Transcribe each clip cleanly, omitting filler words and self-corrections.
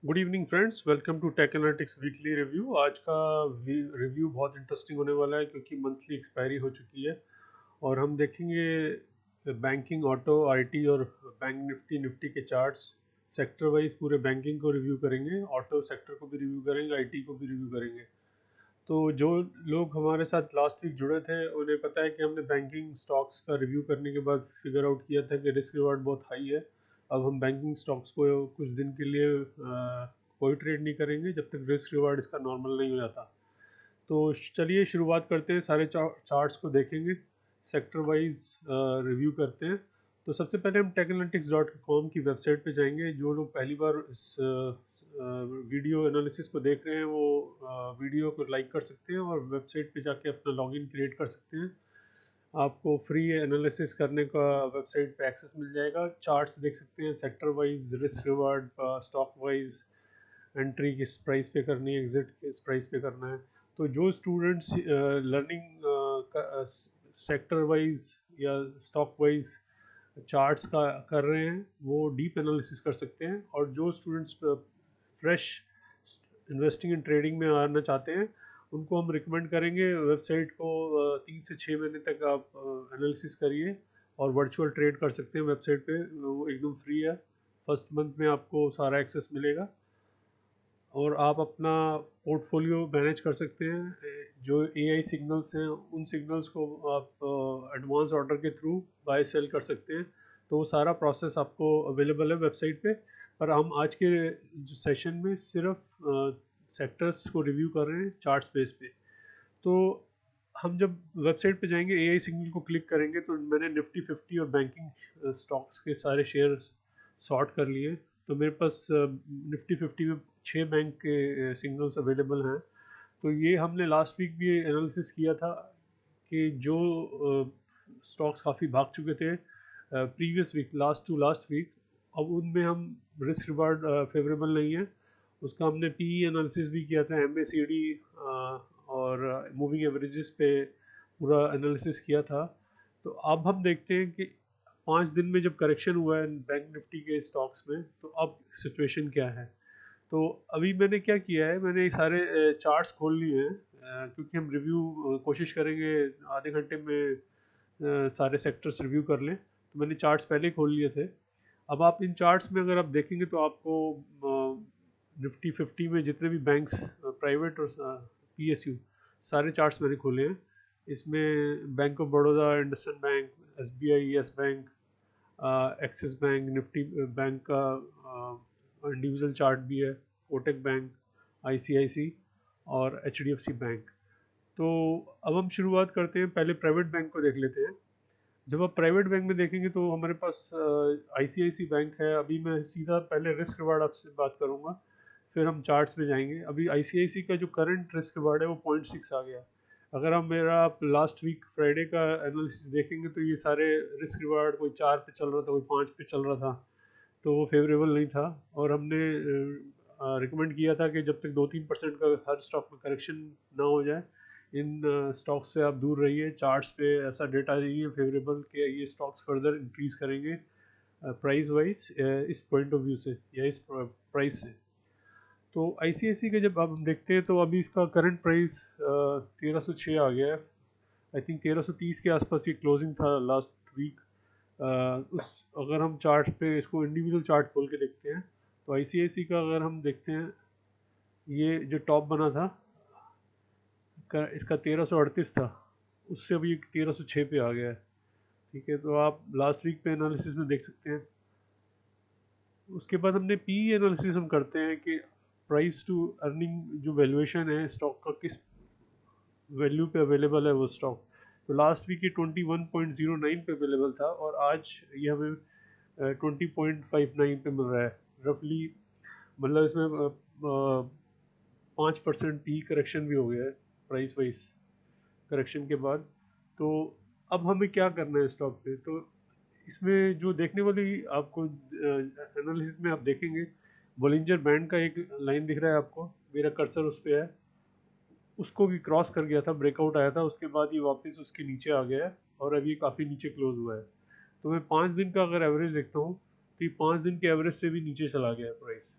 Good evening friends, welcome to tech analytics weekly review. आज का review बहुत interesting होने वाला है क्योंकि मंथली एक्सपायरी हो चुकी है और हम देखेंगे बैंकिंग, ऑटो, आईटी और बैंक निफ्टी के चार्ट्स सेक्टर वाइज। पूरे बैंकिंग को रिव्यू करेंगे, ऑटो सेक्टर को भी रिव्यू करेंगे, आईटी को भी रिव्यू करेंगे। तो जो लोग हमारे साथ लास्ट वीक जुड़े थे उन्हें पता है कि हमने बैंकिंग स्टॉक्स का रिव्यू करने के बाद फिगर आउट किया था कि रिस्क रिवार्ड बहुत हाई है। अब हम बैंकिंग स्टॉक्स को कुछ दिन के लिए कोई ट्रेड नहीं करेंगे जब तक रिस्क रिवार्ड इसका नॉर्मल नहीं हो जाता। तो चलिए शुरुआत करते हैं, सारे चार्ट्स को देखेंगे, सेक्टर वाइज रिव्यू करते हैं। तो सबसे पहले हम techanalytics.com की वेबसाइट पे जाएंगे। जो लोग पहली बार इस वीडियो एनालिसिस को देख रहे हैं वो वीडियो को लाइक कर सकते हैं और वेबसाइट पे जाके अपना लॉगिन क्रिएट कर सकते हैं। आपको फ्री एनालिसिस करने का वेबसाइट पे एक्सेस मिल जाएगा। चार्ट्स देख सकते हैं sector wise, risk reward, stock wise, entry किस प्राइस पे करनी है, एग्जिट किस प्राइस पे करना है। तो जो स्टूडेंट्स लर्निंग सेक्टर वाइज या स्टॉक वाइज चार्ट्स का कर रहे हैं वो डीप एनालिसिस कर सकते हैं, और जो students fresh investing in trading में आना चाहते हैं उनको हम रिकमेंड करेंगे वेबसाइट को 3 से 6 महीने तक आप एनालिसिस करिए और वर्चुअल ट्रेड कर सकते हैं वेबसाइट पे। वो एकदम फ्री है, फर्स्ट मंथ में आपको सारा एक्सेस मिलेगा और आप अपना पोर्टफोलियो मैनेज कर सकते हैं। जो एआई सिग्नल्स हैं उन सिग्नल्स को आप एडवांस ऑर्डर के थ्रू बाय सेल कर सकते हैं। तो वो सारा प्रोसेस आपको अवेलेबल है वेबसाइट पे। पर हम आज के जो सेशन में सिर्फ सेक्टर्स को रिव्यू कर रहे हैं चार्ट्स बेस पे। तो हम जब वेबसाइट पे जाएंगे, एआई सिग्नल को क्लिक करेंगे, तो मैंने निफ्टी 50 और बैंकिंग स्टॉक्स के सारे शेयर सॉर्ट कर लिए। तो मेरे पास निफ्टी 50 में 6 बैंक के सिग्नल्स अवेलेबल हैं। तो ये हमने लास्ट वीक भी एनालिसिस किया था कि जो स्टॉक्स काफ़ी भाग चुके थे previous week, last to last week, अब उनमें हम रिस्क रिवार्ड फेवरेबल नहीं है। उसका हमने पीई एनालिसिस भी किया था, एमएसीडी और मूविंग एवरेजेस पे पूरा एनालिसिस किया था। तो अब हम देखते हैं कि 5 दिन में जब करेक्शन हुआ है बैंक निफ्टी के स्टॉक्स में, तो अब सिचुएशन क्या है। तो अभी मैंने क्या किया है, मैंने ये सारे चार्ट्स खोल लिए हैं क्योंकि हम रिव्यू कोशिश करेंगे आधे घंटे में सारे सेक्टर्स रिव्यू कर लें। तो मैंने चार्ट्स पहले ही खोल लिए थे। अब आप इन चार्ट्स में अगर आप देखेंगे तो आपको निफ्टी 50 में जितने भी बैंक्स, प्राइवेट और पीएसयू, सारे चार्ट्स मैंने खोले हैं। इसमें bank of Baroda, IndusInd bank, SBI, yes bank, axis bank, Nifty bank का इंडिविजुअल चार्ट भी है, कोटक बैंक, आईसीआईसी और एचडीएफसी बैंक। तो अब हम शुरुआत करते हैं, पहले प्राइवेट बैंक को देख लेते हैं। जब आप प्राइवेट बैंक में देखेंगे तो हमारे पास आईसीआईसी बैंक है। अभी मैं सीधा पहले रिस्क रिवार्ड आपसे बात करूंगा, फिर हम चार्ट्स में जाएंगे। अभी आईसीआईसी का जो करंट रिस्क रिवार्ड है वो 0.6 आ गया। अगर हम मेरा आप लास्ट वीक फ्राइडे का एनालिसिस देखेंगे तो ये सारे रिस्क रिवार्ड कोई 4 पे चल रहा था, कोई 5 पे चल रहा था, तो वो फेवरेबल नहीं था। और हमने रिकमेंड किया था कि जब तक 2-3% का हर स्टॉक में करेक्शन ना हो जाए, इन स्टॉक्स से आप दूर रहिए। चार्ट्स पे ऐसा डेटा नहीं है फेवरेबल कि ये स्टॉक्स फर्दर इंक्रीज करेंगे प्राइस वाइज इस पॉइंट ऑफ व्यू से या इस प्राइस से। तो आईसीआईसी के जब आप देखते हैं तो अभी इसका करंट प्राइस 1306 आ गया है। आई थिंक 1330 के आसपास ये क्लोजिंग था लास्ट वीक। उस अगर हम चार्ट पे इसको इंडिविजुअल चार्ट खोल के देखते हैं तो आईसीआईसी का अगर हम देखते हैं, ये जो टॉप बना था इसका 1338 था, उससे अभी 1306 पे आ गया है। ठीक है, तो आप लास्ट वीक पे एनालिसिस में देख सकते हैं। उसके बाद हमने पी एनालिसिस हम करते हैं कि प्राइस टू अर्निंग जो वैल्यूएशन है स्टॉक का, किस वैल्यू पे अवेलेबल है वो स्टॉक। तो लास्ट वीक ये 21.09 पे अवेलेबल था और आज ये हमें 20.59 पे मिल रहा है रफली। मतलब इसमें 5% पी करेक्शन भी हो गया है प्राइस वाइज करेक्शन के बाद। तो अब हमें क्या करना है स्टॉक पे। तो इसमें जो देखने वाली आपको एनालिसिस में आप देखेंगे, बोलिंजर बैंड का एक लाइन दिख रहा है आपको, मेरा कर्सर उस पर है। उसको भी क्रॉस कर गया था, ब्रेकआउट आया था, उसके बाद ये वापस उसके नीचे आ गया है और अभी काफ़ी नीचे क्लोज हुआ है। तो मैं 5 दिन का अगर एवरेज देखता हूँ तो ये 5 दिन के एवरेज से भी नीचे चला गया है प्राइस।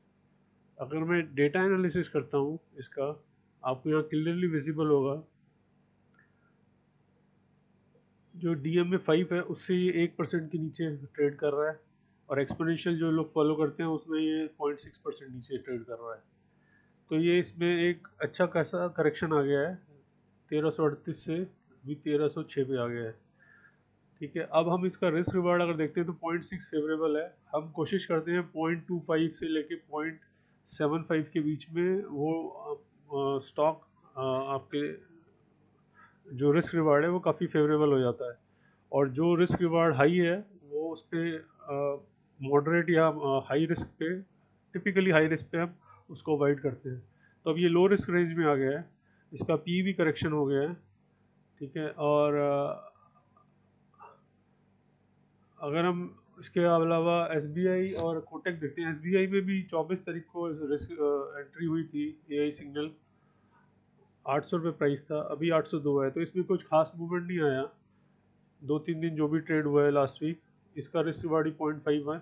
अगर मैं डेटा एनालिसिस करता हूँ इसका, आपको यहाँ क्लियरली विजिबल होगा जो DMA5 है उससे ये 1% के नीचे ट्रेड कर रहा है, और एक्सपोनेंशियल जो लोग फॉलो करते हैं उसमें ये 0.6% नीचे ट्रेड कर रहा है। तो ये इसमें एक अच्छा खासा करेक्शन आ गया है, 1338 से भी 1306 पे आ गया है। ठीक है, अब हम इसका रिस्क रिवार्ड अगर देखते हैं तो 0.6 फेवरेबल है। हम कोशिश करते हैं 0.25 से लेके 0.75 के बीच में वो स्टॉक आपके जो रिस्क रिवार्ड है वो काफ़ी फेवरेबल हो जाता है, और जो रिस्क रिवार्ड हाई है वो उस पर मॉडरेट या हाई रिस्क पे, टिपिकली हाई रिस्क पे हम उसको अवॉइड करते हैं। तो अब ये लो रिस्क रेंज में आ गया है, इसका पी भी करेक्शन हो गया है। ठीक है, और अगर हम इसके अलावा SBI और कोटक देखते हैं, SBI में भी 24 तारीख को रिस्क एंट्री हुई थी, AI सिग्नल 800 रुपये प्राइस था, अभी 802 है, तो इसमें कुछ खास मूवमेंट नहीं आया। 2-3 दिन जो भी ट्रेड हुआ है लास्ट वीक, इसका रिस्क रिवार्ड 0.5 है।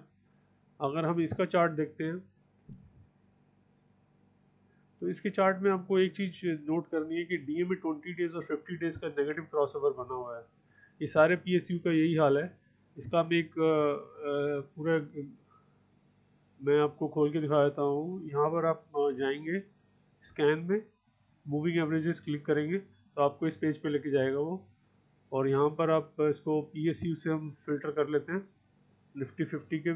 अगर हम इसका चार्ट देखते हैं तो इसके चार्ट में आपको एक चीज़ नोट करनी है कि DMA 20 डेज और 50 डेज का नेगेटिव क्रॉसओवर बना हुआ है। ये सारे PSU का यही हाल है। इसका हम एक पूरा मैं आपको खोल के दिखा देता हूँ। यहाँ पर आप जाएंगे स्कैन में, मूविंग एवरेजेस क्लिक करेंगे तो आपको इस पेज पे लेके जाएगा वो, और यहाँ पर आप इसको PSU से हम फिल्टर कर लेते हैं, निफ्टी 50 के,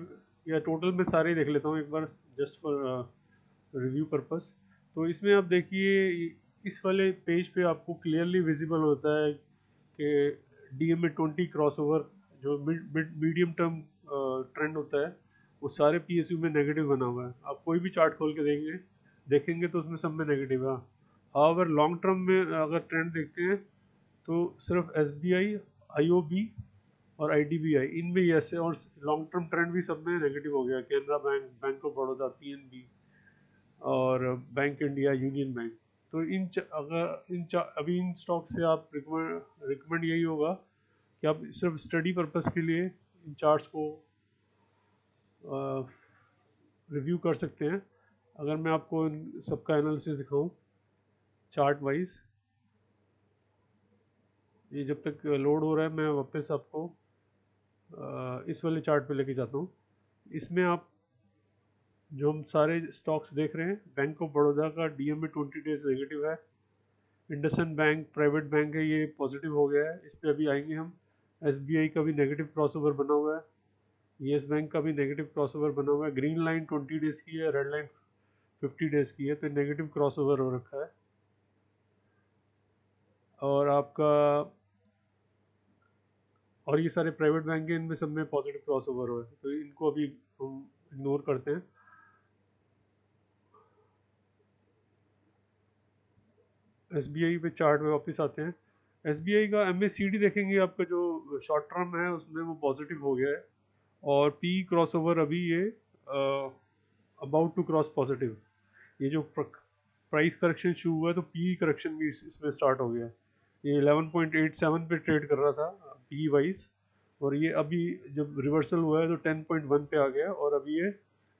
या टोटल में सारे ही देख लेता हूँ एक बार जस्ट फॉर रिव्यू पर्पस। तो इसमें आप देखिए इस वाले पेज पे आपको क्लियरली विजिबल होता है कि DMA 20 क्रॉसओवर जो मीडियम टर्म ट्रेंड होता है वो सारे PSU में नेगेटिव बना हुआ है। आप कोई भी चार्ट खोल के देखेंगे तो उसमें सब में नेगेटिव है। अगर लॉन्ग टर्म में अगर ट्रेंड देखते हैं तो सिर्फ SBI, IOB और IDBI इनमें ही ऐसे, और लॉन्ग टर्म ट्रेंड भी सब में नेगेटिव हो गया। Canara bank, bank of Baroda, PNB और बैंक इंडिया, यूनियन बैंक। तो अभी इन स्टॉक से आप रिकमेंड यही होगा कि आप सिर्फ स्टडी पर्पस के लिए इन चार्ट्स को रिव्यू कर सकते हैं। अगर मैं आपको इन सबका एनालिसिस दिखाऊं चार्ट वाइज, ये जब तक लोड हो रहा है मैं वापस आपको इस वाले चार्ट पे लेके जाता हूँ। इसमें आप जो हम सारे स्टॉक्स देख रहे हैं, बैंक ऑफ बड़ौदा का DMA 20 डेज नेगेटिव है, इंडसइंड बैंक प्राइवेट बैंक है ये पॉजिटिव हो गया है, इस पर अभी आएंगे हम। SBI का भी नेगेटिव क्रॉसओवर बना हुआ है, येस बैंक का भी नेगेटिव क्रॉसओवर बना हुआ है। ग्रीन लाइन 20 डेज की है, रेड लाइन 50 डेज की है, तो नेगेटिव क्रॉसओवर हो रखा है। और आपका और ये सारे प्राइवेट बैंक हैं, इनमें सब में पॉजिटिव क्रॉसओवर हो है, तो इनको अभी हम इग्नोर करते हैं। SBI पे चार्ट में वापस आते हैं। SBI का MACD देखेंगे, आपका जो शॉर्ट टर्म है उसमें वो पॉजिटिव हो गया है, और पी क्रॉसओवर अभी ये अबाउट टू क्रॉस पॉजिटिव। ये जो प्राइस करेक्शन शुरू हुआ है तो पी करेक्शन भी इसमें स्टार्ट हो गया है। ये 11.87 पे ट्रेड कर रहा था पी वाइज, और ये अभी जब रिवर्सल हुआ है तो 10.1 पे आ गया, और अभी ये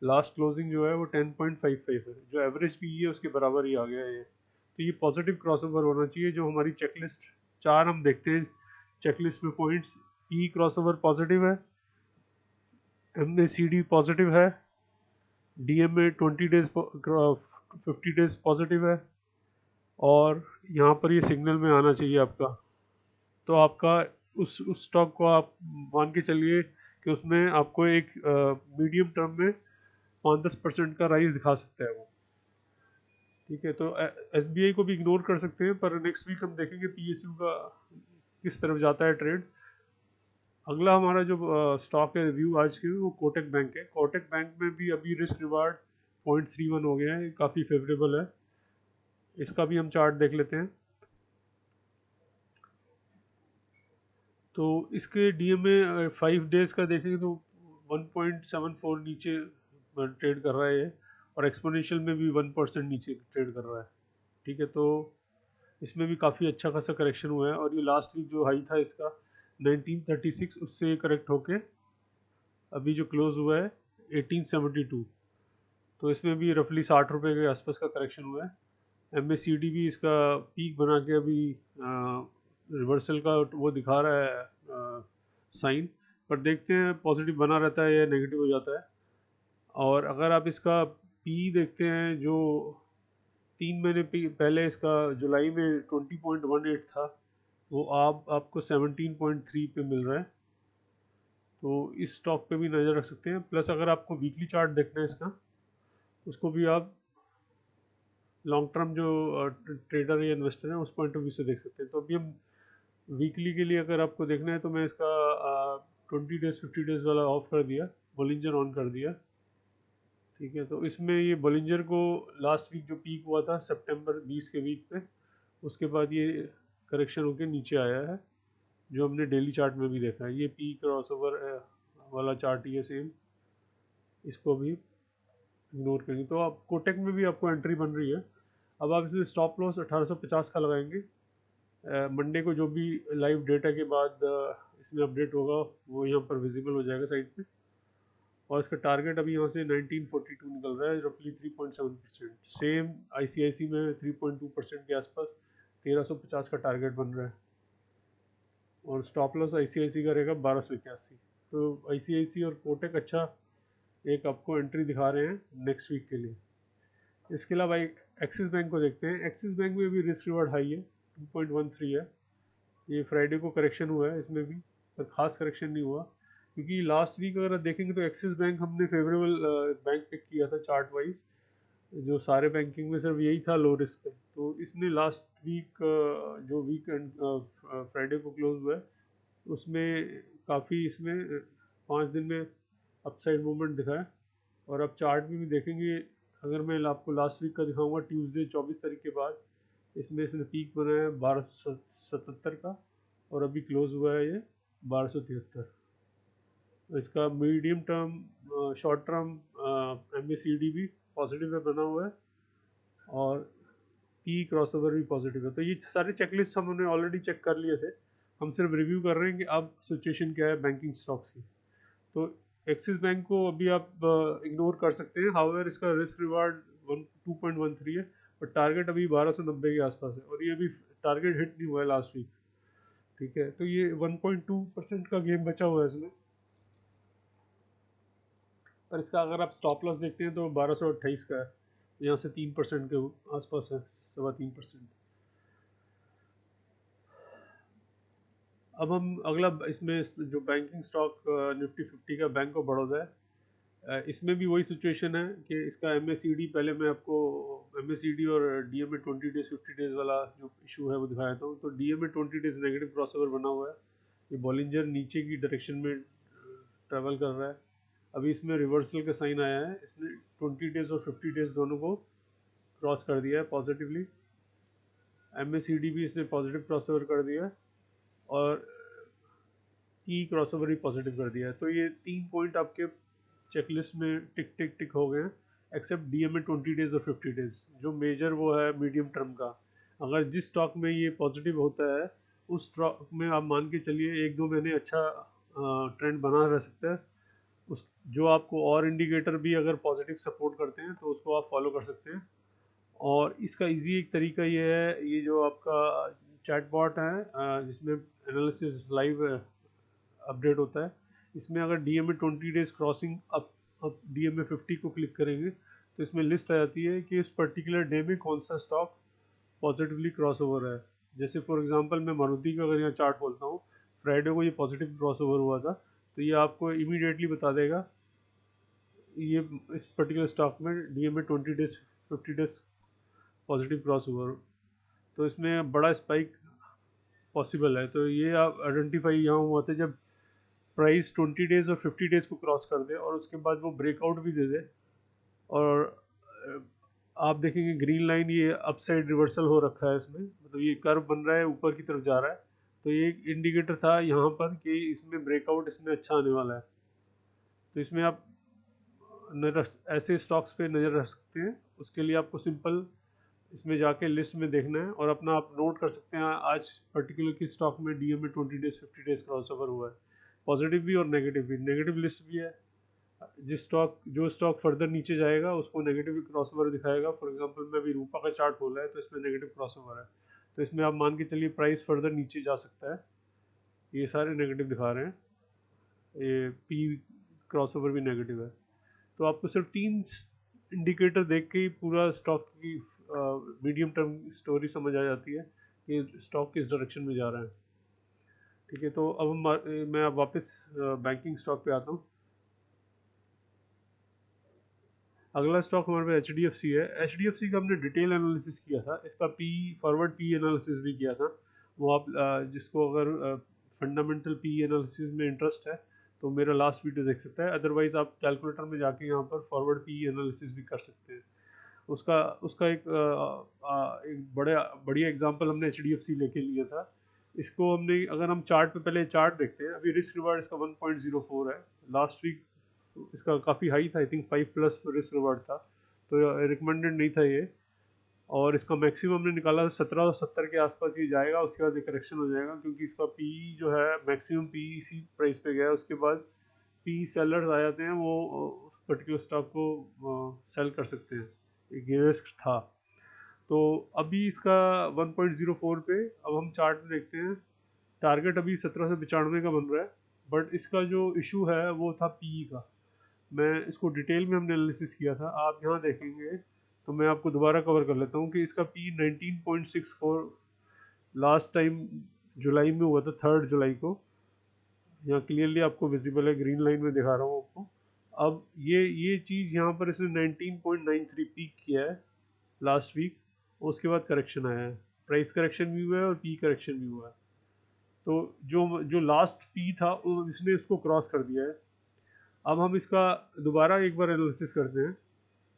लास्ट क्लोजिंग जो है वो 10.55 है, जो एवरेज पी है उसके बराबर ही आ गया है ये। तो ये पॉजिटिव क्रॉसओवर होना चाहिए। जो हमारी चेकलिस्ट चार हम देखते हैं चेकलिस्ट में पॉइंट्स, पी क्रॉसओवर पॉजिटिव है, MACD पॉजिटिव है, DMA 20 डेज 50 डेज पॉजिटिव है, और यहाँ पर ये सिग्नल में आना चाहिए आपका। तो आपका उस स्टॉक को आप मान के चलिए कि उसमें आपको एक मीडियम टर्म में 5-10% का राइज दिखा सकता है वो। ठीक है, तो SBI को भी इग्नोर कर सकते हैं, पर नेक्स्ट वीक हम देखेंगे PSU का किस तरफ जाता है ट्रेड। अगला हमारा जो स्टॉक है रिव्यू आज के, वो कोटक बैंक है। कोटक बैंक में भी अभी रिस्क रिवार्ड 0.31 हो गया है, काफ़ी फेवरेबल है। इसका भी हम चार्ट देख लेते हैं। तो इसके DMA 5 डेज का देखेंगे तो 1.74 नीचे ट्रेड कर रहा है ये, और एक्सपोनेंशियल में भी 1% नीचे ट्रेड कर रहा है। ठीक है, तो इसमें भी काफ़ी अच्छा खासा करेक्शन हुआ है, और ये लास्ट वीक जो हाई था इसका 1936, उससे करेक्ट होके अभी जो क्लोज हुआ है 1872। तो इसमें भी रफली 60 रुपये के आसपास का करेक्शन हुआ है। MACD भी इसका पीक बना के अभी रिवर्सल का वो दिखा रहा है साइन, पर देखते हैं पॉजिटिव बना रहता है या नेगेटिव हो जाता है। और अगर आप इसका पी देखते हैं, जो 3 महीने पहले इसका जुलाई में 20.18 था, वो आपको 17.3 पे मिल रहा है। तो इस स्टॉक पे भी नज़र रख सकते हैं। प्लस अगर आपको वीकली चार्ट देखना है इसका, उसको भी आप लॉन्ग टर्म जो ट्रेडर या इन्वेस्टर हैं उस पॉइंट ऑफ व्यू से देख सकते हैं। तो अभी हम वीकली के लिए अगर आपको देखना है तो मैं इसका 20 डेज 50 डेज वाला ऑफ कर दिया, बॉलिंजर ऑन कर दिया। ठीक है, तो इसमें ये बॉलिंजर को लास्ट वीक जो पीक हुआ था सितंबर 20 के वीक पे, उसके बाद ये करेक्शन होकर नीचे आया है, जो हमने डेली चार्ट में भी देखा है। ये पी क्रॉसओवर वाला चार्ट ही है सेम, इसको भी इग्नोर करेंगे। तो आप कोटेक में भी आपको एंट्री बन रही है। अब आप इसमें स्टॉप लॉस 1850 का लगाएंगे। मंडे को जो भी लाइव डेटा के बाद इसमें अपडेट होगा वो यहाँ पर विजिबल हो जाएगा साइड पे। और इसका टारगेट अभी यहाँ से 1942 निकल रहा है, रफली 3.7%। सेम ICICI में 3.2% के आसपास 1350 का टारगेट बन रहा है। और स्टॉप लॉस ICICI का रहेगा 1281। तो ICICI और कोटेक अच्छा एक आपको एंट्री दिखा रहे हैं नेक्स्ट वीक के लिए। इसके अलावा एक एक्सिस बैंक को देखते हैं। एक्सिस बैंक में भी रिस्क रिवार्ड हाई है, 2.13 है। ये फ्राइडे को करेक्शन हुआ है इसमें भी, पर खास करेक्शन नहीं हुआ, क्योंकि लास्ट वीक अगर देखेंगे तो एक्सिस बैंक हमने फेवरेबल बैंक पिक किया था चार्ट वाइज। जो सारे बैंकिंग में सिर्फ यही था लो रिस्क पे। तो इसने लास्ट वीक जो वीकेंड फ्राइडे को क्लोज हुआ है उसमें काफ़ी इसमें 5 दिन में अपसाइड मूवमेंट दिखाया। और अब चार्ट में भी देखेंगे, अगर मैं आपको लास्ट वीक का दिखाऊंगा, ट्यूसडे 24 तारीख के बाद इसमें इसने पीक बनाया है 1277 का, और अभी क्लोज हुआ है ये 1273। इसका medium term short term MACD भी पॉजिटिव में बना हुआ है, और पी क्रॉसओवर भी पॉजिटिव है। तो ये सारे चेकलिस्ट हमने ऑलरेडी चेक कर लिए थे, हम सिर्फ रिव्यू कर रहे हैं कि अब सिचुएशन क्या है बैंकिंग स्टॉक्स की। तो एक्सिस बैंक को अभी आप इग्नोर कर सकते हैं। हाउएवर इसका रिस्क रिवार्ड 2.13 है, और टारगेट अभी 1290 के आसपास है, और ये अभी टारगेट हिट नहीं हुआ है लास्ट वीक। ठीक है, तो ये 1.2% का गेम बचा हुआ है इसमें। पर इसका अगर आप स्टॉप लॉस देखते हैं तो 1228 का है, यहाँ से 3% के आसपास है, 3.25%। अब हम अगला इसमें जो बैंकिंग स्टॉक निफ्टी 50 का बैंक ऑफ बड़ौदा है, इसमें भी वही सिचुएशन है कि इसका MACD, पहले मैं आपको MACD और DMA 20 डेज 50 डेज वाला जो इशू है वो दिखाया था। तो DMA 20 डेज नेगेटिव क्रॉसओवर बना हुआ है, ये बॉलिंजर नीचे की डायरेक्शन में ट्रेवल कर रहा है। अभी इसमें रिवर्सल का साइन आया है, इसने 20 डेज और 50 डेज दोनों को क्रॉस कर दिया है पॉजिटिवली। MACD भी इसने पॉजिटिव क्रॉसओवर कर दिया है, और की क्रॉसओवर भी पॉजिटिव कर दिया है। तो ये 3 पॉइंट आपके चेकलिस्ट में टिक टिक टिक हो गए हैं, एक्सेप्ट DMA 20 डेज और 50 डेज जो मेजर वो है मीडियम टर्म का। अगर जिस स्टॉक में ये पॉजिटिव होता है उस स्टॉक में आप मान के चलिए 1-2 महीने अच्छा ट्रेंड बना रह सकता है। उस जो आपको और इंडिकेटर भी अगर पॉजिटिव सपोर्ट करते हैं तो उसको आप फॉलो कर सकते हैं। और इसका इजी एक तरीका ये है, ये जो आपका चैटबॉट है जिसमें एनालिसिस लाइव अपडेट होता है, इसमें अगर DMA 20 days crossing up DMA 50 को क्लिक करेंगे तो इसमें लिस्ट आ जाती है कि इस पर्टिकुलर डे में कौन सा स्टॉक पॉजिटिवली क्रॉस ओवर है। जैसे फॉर एग्जांपल मैं मारुति का अगर यहाँ चार्ट बोलता हूँ, फ्राइडे को ये पॉजिटिव क्रॉस ओवर हुआ था, तो ये आपको इमीडिएटली बता देगा ये इस पर्टिकुलर स्टॉक में DMA 20 days 50 days positive cross over. तो इसमें बड़ा स्पाइक पॉसिबल है। तो ये आप आइडेंटिफाई यहाँ हुआ था जब प्राइस 20 डेज और 50 डेज को क्रॉस कर दे, और उसके बाद वो ब्रेकआउट भी दे दे, और आप देखेंगे ग्रीन लाइन ये अपसाइड रिवर्सल हो रखा है इसमें, मतलब ये कर्व बन रहा है, ऊपर की तरफ जा रहा है। तो ये एक इंडिकेटर था यहाँ पर कि इसमें ब्रेकआउट इसमें अच्छा आने वाला है। तो इसमें आप नजर ऐसे स्टॉक्स पे नज़र रख सकते हैं। उसके लिए आपको सिंपल इसमें जाके लिस्ट में देखना है, और अपना आप नोट कर सकते हैं आज पर्टिकुलर किस स्टॉक में DMA 20 days 50 days cross over हुआ है, पॉजिटिव भी और नेगेटिव भी। नेगेटिव लिस्ट भी है, जो स्टॉक फर्दर नीचे जाएगा उसको नेगेटिव क्रॉसओवर दिखाएगा। फॉर एग्जांपल मैं अभी रूपा का चार्ट खोला है तो इसमें नेगेटिव क्रॉसओवर है, तो इसमें आप मान के चलिए प्राइस फर्दर नीचे जा सकता है। ये सारे नेगेटिव दिखा रहे हैं, ये पी क्रॉसओवर भी नेगेटिव है। तो आपको सिर्फ 3 इंडिकेटर देख के ही पूरा स्टॉक की मीडियम टर्म स्टोरी समझ आ जाती है कि स्टॉक किस डायरेक्शन में जा रहा है। ठीक है, तो अब मैं अब वापस बैंकिंग स्टॉक पे आता हूँ। अगला स्टॉक हमारे पास HDFC है। HDFC का हमने डिटेल एनालिसिस किया था, इसका फॉरवर्ड पी एनालिसिस भी किया था। वो आप जिसको अगर फंडामेंटल पी एनालिसिस में इंटरेस्ट है तो मेरा लास्ट वीडियो देख सकता है, अदरवाइज आप कैलकुलेटर में जाके यहाँ पर फॉरवर्ड पी एनालिसिस भी कर सकते हैं। उसका उसका एक बढ़िया एग्जांपल हमने HDFC लेके लिया था। इसको हमने, अगर हम चार्ट पे पहले चार्ट देखते हैं, अभी रिस्क रिवार्ड इसका 1.04 है। लास्ट वीक इसका काफ़ी हाई था, आई थिंक 5+ रिस्क रिवार्ड था, तो रिकमेंडेड नहीं था ये। और इसका मैक्सिमम हमने निकाला 1770 के आसपास ये जाएगा, उसके बाद ये करेक्शन हो जाएगा, क्योंकि इसका पी जो है मैक्सिमम पी इसी प्राइस पे गया है। उसके बाद पी सेलर्स आ जाते हैं, वो उस पर्टिकुलर स्टॉक को सेल कर सकते हैं, एक रिस्क था। तो अभी इसका 1.04 पे, अब हम चार्ट में देखते हैं, टारगेट अभी 1795 का बन रहा है, बट इसका जो इशू है वो था पी का। मैं इसको डिटेल में हमने एनालिसिस किया था, आप यहाँ देखेंगे तो मैं आपको दोबारा कवर कर लेता हूँ कि इसका पी 19.64 लास्ट टाइम जुलाई में हुआ था, 3 जुलाई को। यहाँ क्लियरली आपको विजिबल है, ग्रीन लाइन में दिखा रहा हूँ आपको। अब ये चीज़ यहाँ पर इसने 19.93 पीक किया है लास्ट वीक, उसके बाद करेक्शन आया है, प्राइस करेक्शन भी हुआ है और पी करेक्शन भी हुआ है। तो जो जो लास्ट पी था इसने इसको क्रॉस कर दिया है। अब हम इसका दोबारा एक बार एनालिसिस करते हैं।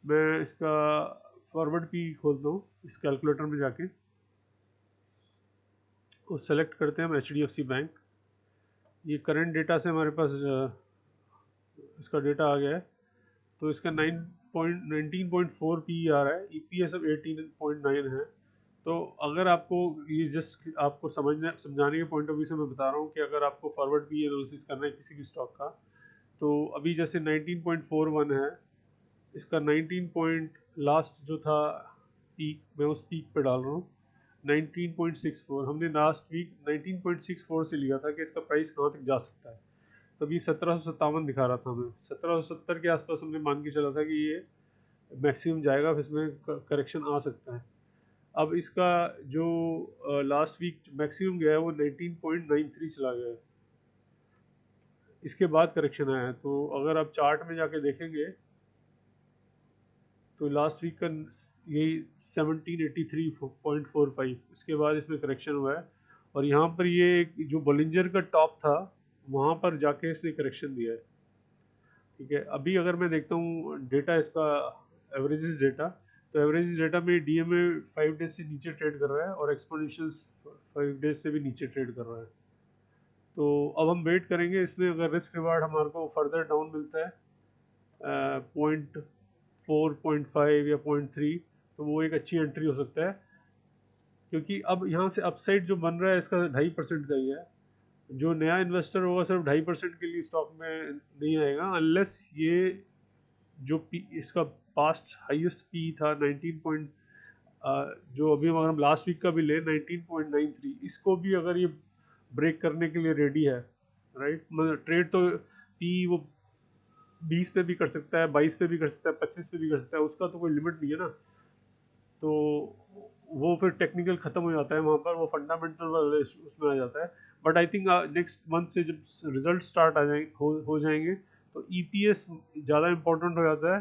मैं इसका फॉरवर्ड पी खोलता हूँ इस कैलकुलेटर में जाके, और सेलेक्ट करते हैं हम HDFC बैंक। ये करंट डेटा से हमारे पास इसका डेटा आ गया है, तो इसका 19.4 पी आ रहा है, EPS अब 18.9 है। तो अगर आपको ये जस्ट आपको समझाने के पॉइंट ऑफ व्यू से मैं बता रहा हूँ कि अगर आपको फॉरवर्ड पी एनालिसिस करना है किसी भी स्टॉक का, तो अभी जैसे 19.41 है, इसका 19 पॉइंट लास्ट जो था पीक, मैं उस पीक पे डाल रहा हूँ 19.64। हमने लास्ट वीक 19.64 से लिया था कि इसका प्राइस कहाँ तक जा सकता है, तब ये 1757 दिखा रहा था हमें। 1770 के आसपास हमने मान के चला था कि ये मैक्सिमम जाएगा, फिर इसमें करेक्शन आ सकता है। अब इसका जो लास्ट वीक मैक्सिमम गया है वो 19.93 चला गया है, इसके बाद करेक्शन आया है। तो अगर आप चार्ट में जाके देखेंगे तो लास्ट वीक का यही 1783.45, इसके बाद इसमें करेक्शन हुआ है। और यहाँ पर ये जो बॉलिंजर का टॉप था वहाँ पर जाके इसने करेक्शन दिया है। ठीक है, अभी अगर मैं देखता हूँ डेटा इसका, एवरेजेस डेटा, तो एवरेजेस डेटा में DMA 5 डेज से नीचे ट्रेड कर रहा है और एक्सपोनेंशियल्स 5 डेज से भी नीचे ट्रेड कर रहा है। तो अब हम वेट करेंगे इसमें, अगर रिस्क रिवार्ड हमारे को फर्दर डाउन मिलता है 0.4 0.5 या 0.3, तो वो एक अच्छी एंट्री हो सकता है, क्योंकि अब यहाँ से अपसाइड जो बन रहा है इसका 2.5% का ही है। जो नया इन्वेस्टर होगा सिर्फ 2.5% के लिए स्टॉक में नहीं आएगा, अनलेस ये जो इसका पास्ट हाईएस्ट पी था 19 पॉइंट, जो अभी अगर हम लास्ट वीक का भी ले 19.93, इसको भी अगर ये ब्रेक करने के लिए रेडी है, राइट, मतलब ट्रेड तो पी वो 20 पे भी कर सकता है, 22 पे भी कर सकता है, 25 पे भी कर सकता है, उसका तो कोई लिमिट नहीं है ना। तो वो फिर टेक्निकल ख़त्म हो जाता है वहाँ पर, वो फंडामेंटल वाले उसमें आ जाता है। But I think next month से जब रिजल्ट स्टार्ट आ जाएंगे हो जाएंगे, तो EPS ज़्यादा इम्पोर्टेंट हो जाता है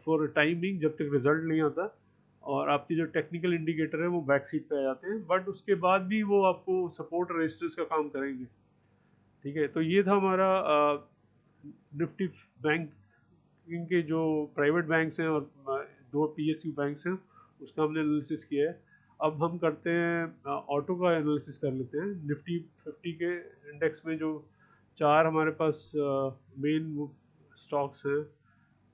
फॉर टाइमिंग, जब तक रिजल्ट नहीं आता, और आपकी जो टेक्निकल इंडिकेटर है वो बैक सीट पे आ जाते हैं, बट उसके बाद भी वो आपको सपोर्ट रजिस्टर्स का काम करेंगे। ठीक है, तो ये था हमारा निफ्टी बैंक, इनके जो प्राइवेट बैंक्स हैं और 2 PSU बैंक्स हैं, उसका हमने एनालिसिस किया है। अब हम करते हैं ऑटो का एनालिसिस कर लेते हैं। निफ्टी 50 के इंडेक्स में जो 4 हमारे पास मेन स्टॉक्स हैं,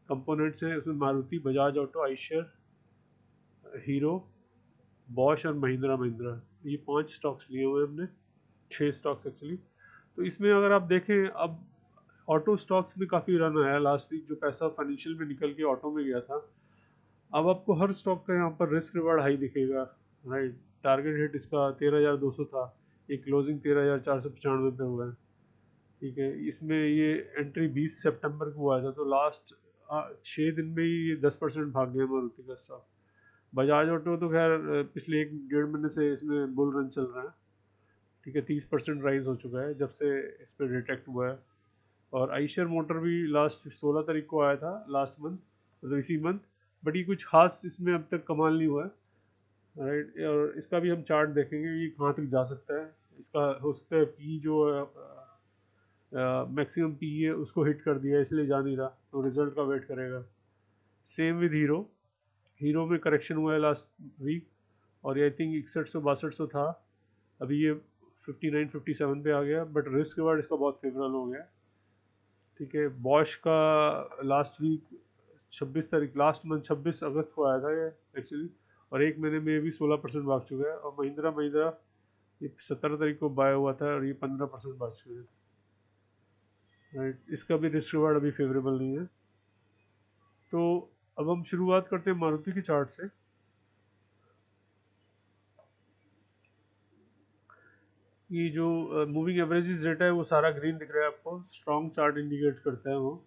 कंपोनेंट्स हैं, उसमें Maruti, Bajaj auto, Eicher, hero, Bosch और महिंद्रा महिंद्रा, ये 5 स्टॉक्स लिए हुए हैं हमने, 6 स्टॉक्स एक्चुअली। तो इसमें अगर आप देखें, अब ऑटो स्टॉक्स में काफ़ी रन आया लास्ट वीक, जो पैसा फाइनेंशियल में निकल के ऑटो में गया था। अब आपको हर स्टॉक का यहाँ पर रिस्क रिवार्ड हाई दिखेगा, राइट। टारगेट हिट इसका 13,200 था, एक क्लोजिंग 13,495 पे हुआ है, ठीक है। इसमें ये एंट्री 20 सितंबर को हुआ था, तो लास्ट 6 दिन में ही ये 10% भाग गया मारुति का स्टॉक। बजाज ऑटो तो खैर पिछले 1 डेढ़ महीने से इसमें बुल रन चल रहा है, ठीक है। 30% राइज हो चुका है जब से इस पर डिटेक्ट हुआ है। और आइशर मोटर भी लास्ट 16 तारीख को आया था, लास्ट मंथ, मतलब इसी मंथ। बट ये कुछ खास इसमें अब तक कमाल नहीं हुआ है, राइट। और इसका भी हम चार्ट देखेंगे ये कहाँ तक जा सकता है। इसका हो सकता है पी जो मैक्सिमम पी है उसको हिट कर दिया, इसलिए जा नहीं रहा, तो रिजल्ट का वेट करेगा। Same with hero. हीरो में करेक्शन हुआ है लास्ट वीक, और ये आई थिंक 6100-6200 था, अभी ये 59-57 पे आ गया। बट रिस्क रिवार्ड इसका बहुत फेवरेबल हो गया, ठीक है। बॉश का लास्ट वीक 26 तारीख, लास्ट मंथ 26 अगस्त को आया था ये एक्चुअली, और 1 महीने में भी 16% भाग चुका है। और महिंद्रा महिंद्रा ये 17 तारीख को बाय हुआ था, और ये 15% भाग चुके हैं, राइट। इसका भी रिस्क रिवार्ड अभी फेवरेबल नहीं है। तो अब हम शुरुआत करते हैं मारुति के चार्ट से। ये जो मूविंग एवरेजेस डेटा है वो सारा ग्रीन दिख रहा है आपको, स्ट्रॉन्ग चार्ट इंडिकेट करता है वो।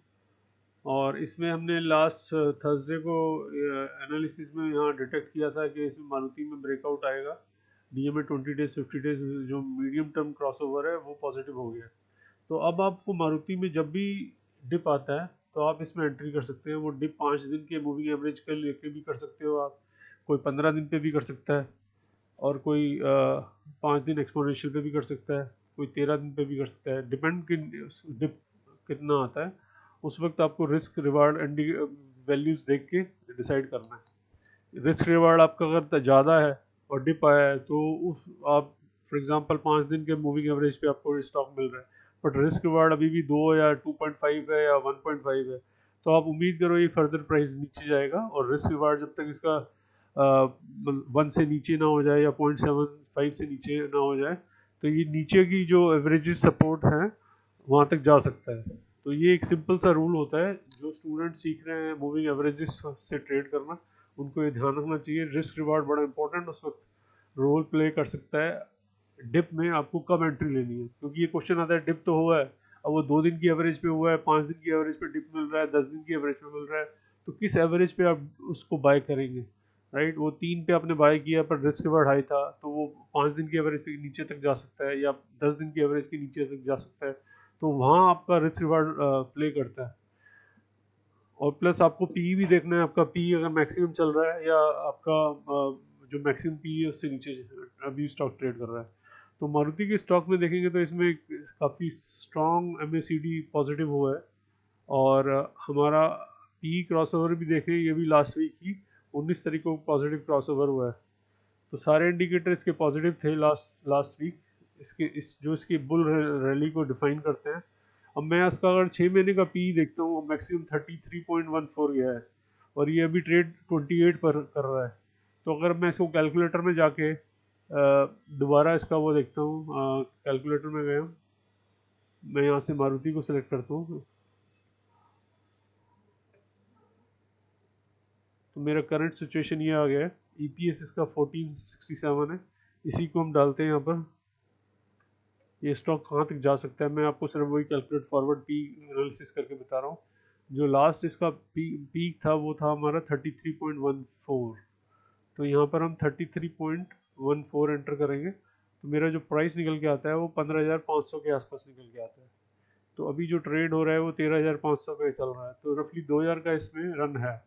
और इसमें हमने लास्ट थर्सडे को एनालिसिस में यहाँ डिटेक्ट किया था कि इसमें मारुति में ब्रेकआउट आएगा। डीएमए 20 डेज 50 डेज जो मीडियम टर्म क्रॉसओवर है वो पॉजिटिव हो गया। तो अब आपको मारुति में जब भी डिप आता है तो आप इसमें एंट्री कर सकते हैं। वो डिप 5 दिन के मूविंग एवरेज के लेके भी कर सकते हो आप, कोई 15 दिन पे भी कर सकता है, और कोई 5 दिन एक्सपोनेंशियल पे भी कर सकता है, कोई 13 दिन पे भी कर सकता है। डिपेंड कि डिप कितना आता है, उस वक्त आपको रिस्क रिवार्ड एंड वैल्यूज देख के डिसाइड करना है। रिस्क रिवार्ड आपका अगर ज़्यादा है और डिप आया है तो उस आप फॉर एग्जांपल 5 दिन के मूविंग एवरेज पे आपको स्टॉक मिल रहा है, बट रिस्क रिवार्ड अभी भी 2 या 2.5 है या 1.5 है, तो आप उम्मीद करो ये फर्दर प्राइस नीचे जाएगा। और रिस्क रिवार्ड जब तक इसका 1 से नीचे ना हो जाए या 0.75 से नीचे ना हो जाए, तो ये नीचे की जो एवरेजेस सपोर्ट है वहाँ तक जा सकता है। तो ये एक सिंपल सा रूल होता है, जो स्टूडेंट सीख रहे हैं मूविंग एवरेजेस से ट्रेड करना, उनको ये ध्यान रखना चाहिए। रिस्क रिवार्ड बड़ा इंपॉर्टेंट उस वक्त रोल प्ले कर सकता है डिप में, आपको कब एंट्री लेनी है। क्योंकि ये क्वेश्चन आता है डिप तो हुआ है, अब वो 2 दिन की एवरेज पे हुआ है, 5 दिन की एवरेज पे डिप मिल रहा है, 10 दिन की एवरेज पे मिल रहा है, तो किस एवरेज पे आप उसको बाय करेंगे, राइट। वो 3 पे आपने बाय किया पर रिस्क रिवार्ड हाई था, तो वो 5 दिन की एवरेज के नीचे तक जा सकता है, या 10 दिन की एवरेज के नीचे तक जा सकता है। तो वहाँ आपका रिस्क रिवार्ड प्ले करता है। और प्लस आपको पी भी देखना है, आपका पी अगर मैक्सिमम चल रहा है या आपका जो मैक्सिमम पी है उससे नीचे अभी स्टॉक ट्रेड कर रहा है। तो मारुति के स्टॉक में देखेंगे तो इसमें काफ़ी स्ट्रॉन्ग एमएसीडी पॉजिटिव हुआ है। और हमारा पी क्रॉसओवर भी देखें, ये भी लास्ट वीक ही 19 तारीख को पॉजिटिव क्रॉसओवर हुआ है। तो सारे इंडिकेटर इसके पॉजिटिव थे लास्ट लास्ट वीक, इसके इस जो इसकी बुल रैली को डिफाइन करते हैं। अब मैं इसका अगर 6 महीने का पी देखता हूँ, मैक्सिमम 33.14 गया है, और ये अभी ट्रेड 28 पर कर रहा है। तो अगर मैं इसको कैलकुलेटर में जाके दोबारा इसका वो देखता हूँ, कैलकुलेटर में गया, मैं यहाँ से मारुति को सिलेक्ट करता हूँ, तो मेरा करंट सिचुएशन ये आ गया है। ईपीएस इसका 1467 है, इसी को हम डालते हैं यहाँ पर। ये स्टॉक कहाँ तक जा सकता है, मैं आपको सिर्फ वही कैलकुलेट फॉरवर्ड पी एनालिसिस करके बता रहा हूँ। जो लास्ट इसका पीक था वो था हमारा 33.14, तो यहाँ पर हम 33.14 एंटर करेंगे, तो मेरा जो प्राइस निकल के आता है वो 15,500 के आसपास निकल के आता है। तो अभी जो ट्रेड हो रहा है वो 13,500 पे चल रहा है, तो रफली 2,000 का इसमें रन है।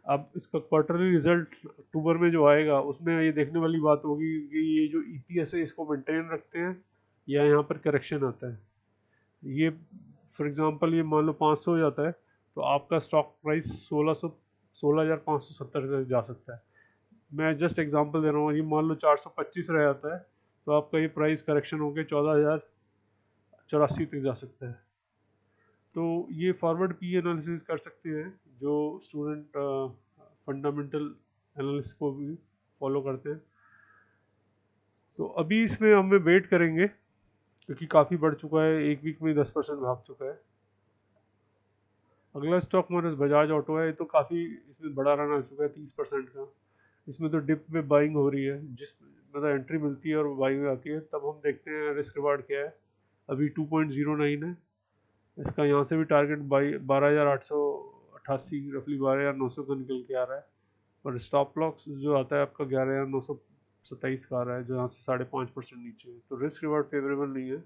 अब इसका क्वार्टरली रिजल्ट अक्टूबर में जो आएगा उसमें ये देखने वाली बात होगी कि ये जो ईपीएस है इसको मेंटेन रखते हैं या यहाँ पर करेक्शन आता है। ये फॉर एग्जांपल ये मान लो 500 हो जाता है, तो आपका स्टॉक प्राइस 16,570 तक जा सकता है। मैं जस्ट एग्जांपल दे रहा हूँ, ये मान लो 425 रह जाता है, तो आपका ये प्राइस करेक्शन होकर 14,084 तक जा सकता है। तो ये फॉरवर्ड पी एनालिसिस कर सकते हैं जो स्टूडेंट फंडामेंटल एनालिसिस को भी फॉलो करते हैं। तो अभी इसमें हमें वेट करेंगे क्योंकि काफ़ी बढ़ चुका है, एक वीक में 10% भाग चुका है। अगला स्टॉक हमारे बजाज ऑटो है, ये तो काफ़ी इसमें बड़ा रन आ चुका है 30% का। इसमें तो डिप में बाइंग हो रही है, जिस मतलब एंट्री मिलती है और बाइंग आती है, तब हम देखते हैं रिस्क रिवार्ड क्या है। अभी 2.09 है इसका, यहाँ से भी टारगेट 12,888 रफली 12,900 का निकल के आ रहा है। और स्टॉप लॉस जो आता है आपका 11,927 का आ रहा है, जो यहाँ से 5.5% नीचे है। तो रिस्क रिवार्ड फेवरेबल नहीं है।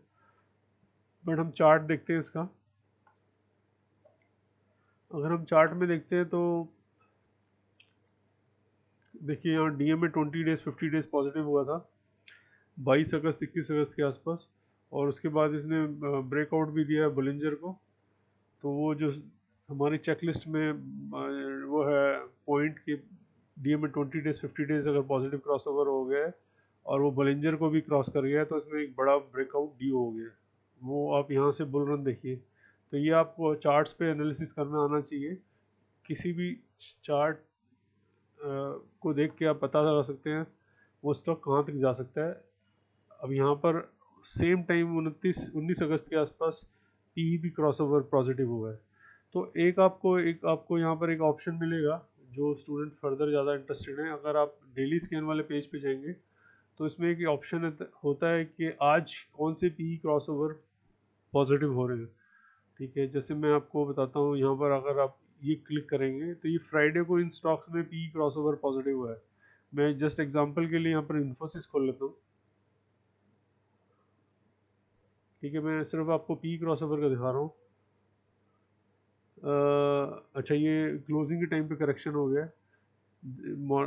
बट हम चार्ट देखते हैं इसका। अगर हम चार्ट में देखते हैं तो देखिए यहाँ डीएम में 20 डेज 50 डेज पॉजिटिव हुआ था 22 अगस्त 21 अगस्त के आसपास। और उसके बाद इसने ब्रेकआउट भी दिया है बोलिंजर को। तो वो जो हमारी चेकलिस्ट में वो है पॉइंट की, डीएम में 20 डेज 50 डेज अगर पॉजिटिव क्रॉस ओवर हो गया है और वो बोलिंजर को भी क्रॉस कर गया है, तो इसमें एक बड़ा ब्रेकआउट ड्यू हो गया है। वो आप यहाँ से बुल रन देखिए। तो ये आपको चार्ट्स पे एनालिसिस करना आना चाहिए। किसी भी चार्ट को देख के आप पता लगा सकते हैं वो स्टॉक कहाँ तक जा सकता है। अब यहाँ पर सेम टाइम 19 अगस्त के आसपास पी भी क्रॉसओवर पॉजिटिव हुआ है। तो एक आपको यहाँ पर एक ऑप्शन मिलेगा जो स्टूडेंट फर्दर ज़्यादा इंटरेस्टेड हैं। अगर आप डेली स्कैन वाले पेज पे जाएंगे तो इसमें एक ऑप्शन होता है कि आज कौन से पी क्रॉसओवर पॉजिटिव हो रहे हैं। ठीक है, जैसे मैं आपको बताता हूँ, यहाँ पर अगर आप ये क्लिक करेंगे तो ये फ्राइडे को इन स्टॉक्स में पी क्रॉसओवर पॉजिटिव हुआ है। मैं जस्ट एग्जांपल के लिए यहाँ पर इन्फोसिस खोल लेता हूँ। ठीक है, मैं सिर्फ आपको पी क्रॉसओवर का दिखा रहा हूँ। अच्छा, ये क्लोजिंग के टाइम पे करेक्शन हो गया है।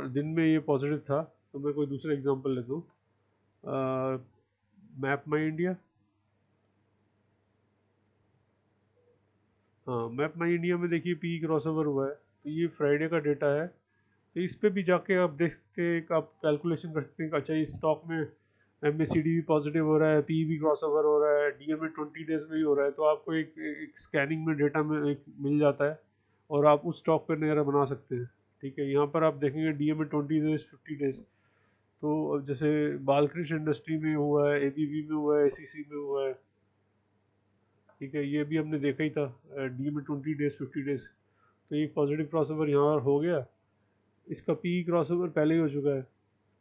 दिन में ये पॉजिटिव था। तो मैं कोई दूसरा एग्जांपल लेता हूँ, मैप माई इंडिया। हाँ, मैप माई इंडिया में देखिए पी क्रॉसओवर हुआ है। तो ये फ्राइडे का डेटा है। तो इस पे भी जाके आप देख के आप कैलकुलेशन कर सकते हैं कि अच्छा इस स्टॉक में एमएसीडी भी पॉजिटिव हो रहा है, पी भी क्रॉसओवर हो रहा है, डीएम में 20 डेज में ही हो रहा है। तो आपको एक स्कैनिंग में डेटा में एक मिल जाता है और आप उस स्टॉक पर नज़र बना सकते हैं। ठीक है, यहाँ पर आप देखेंगे डीएम में 20 डेज 50 डेज। तो अब जैसे बालकृष्ण इंडस्ट्री में हुआ है, एबीबी में हुआ है, एसीसी में हुआ है। ठीक है, ये भी हमने देखा ही था, डीएम में 20 डेज 50 डेज। तो ये पॉजिटिव क्रॉसओवर यहाँ हो गया। इसका पी क्रॉसओवर पहले ही हो चुका है।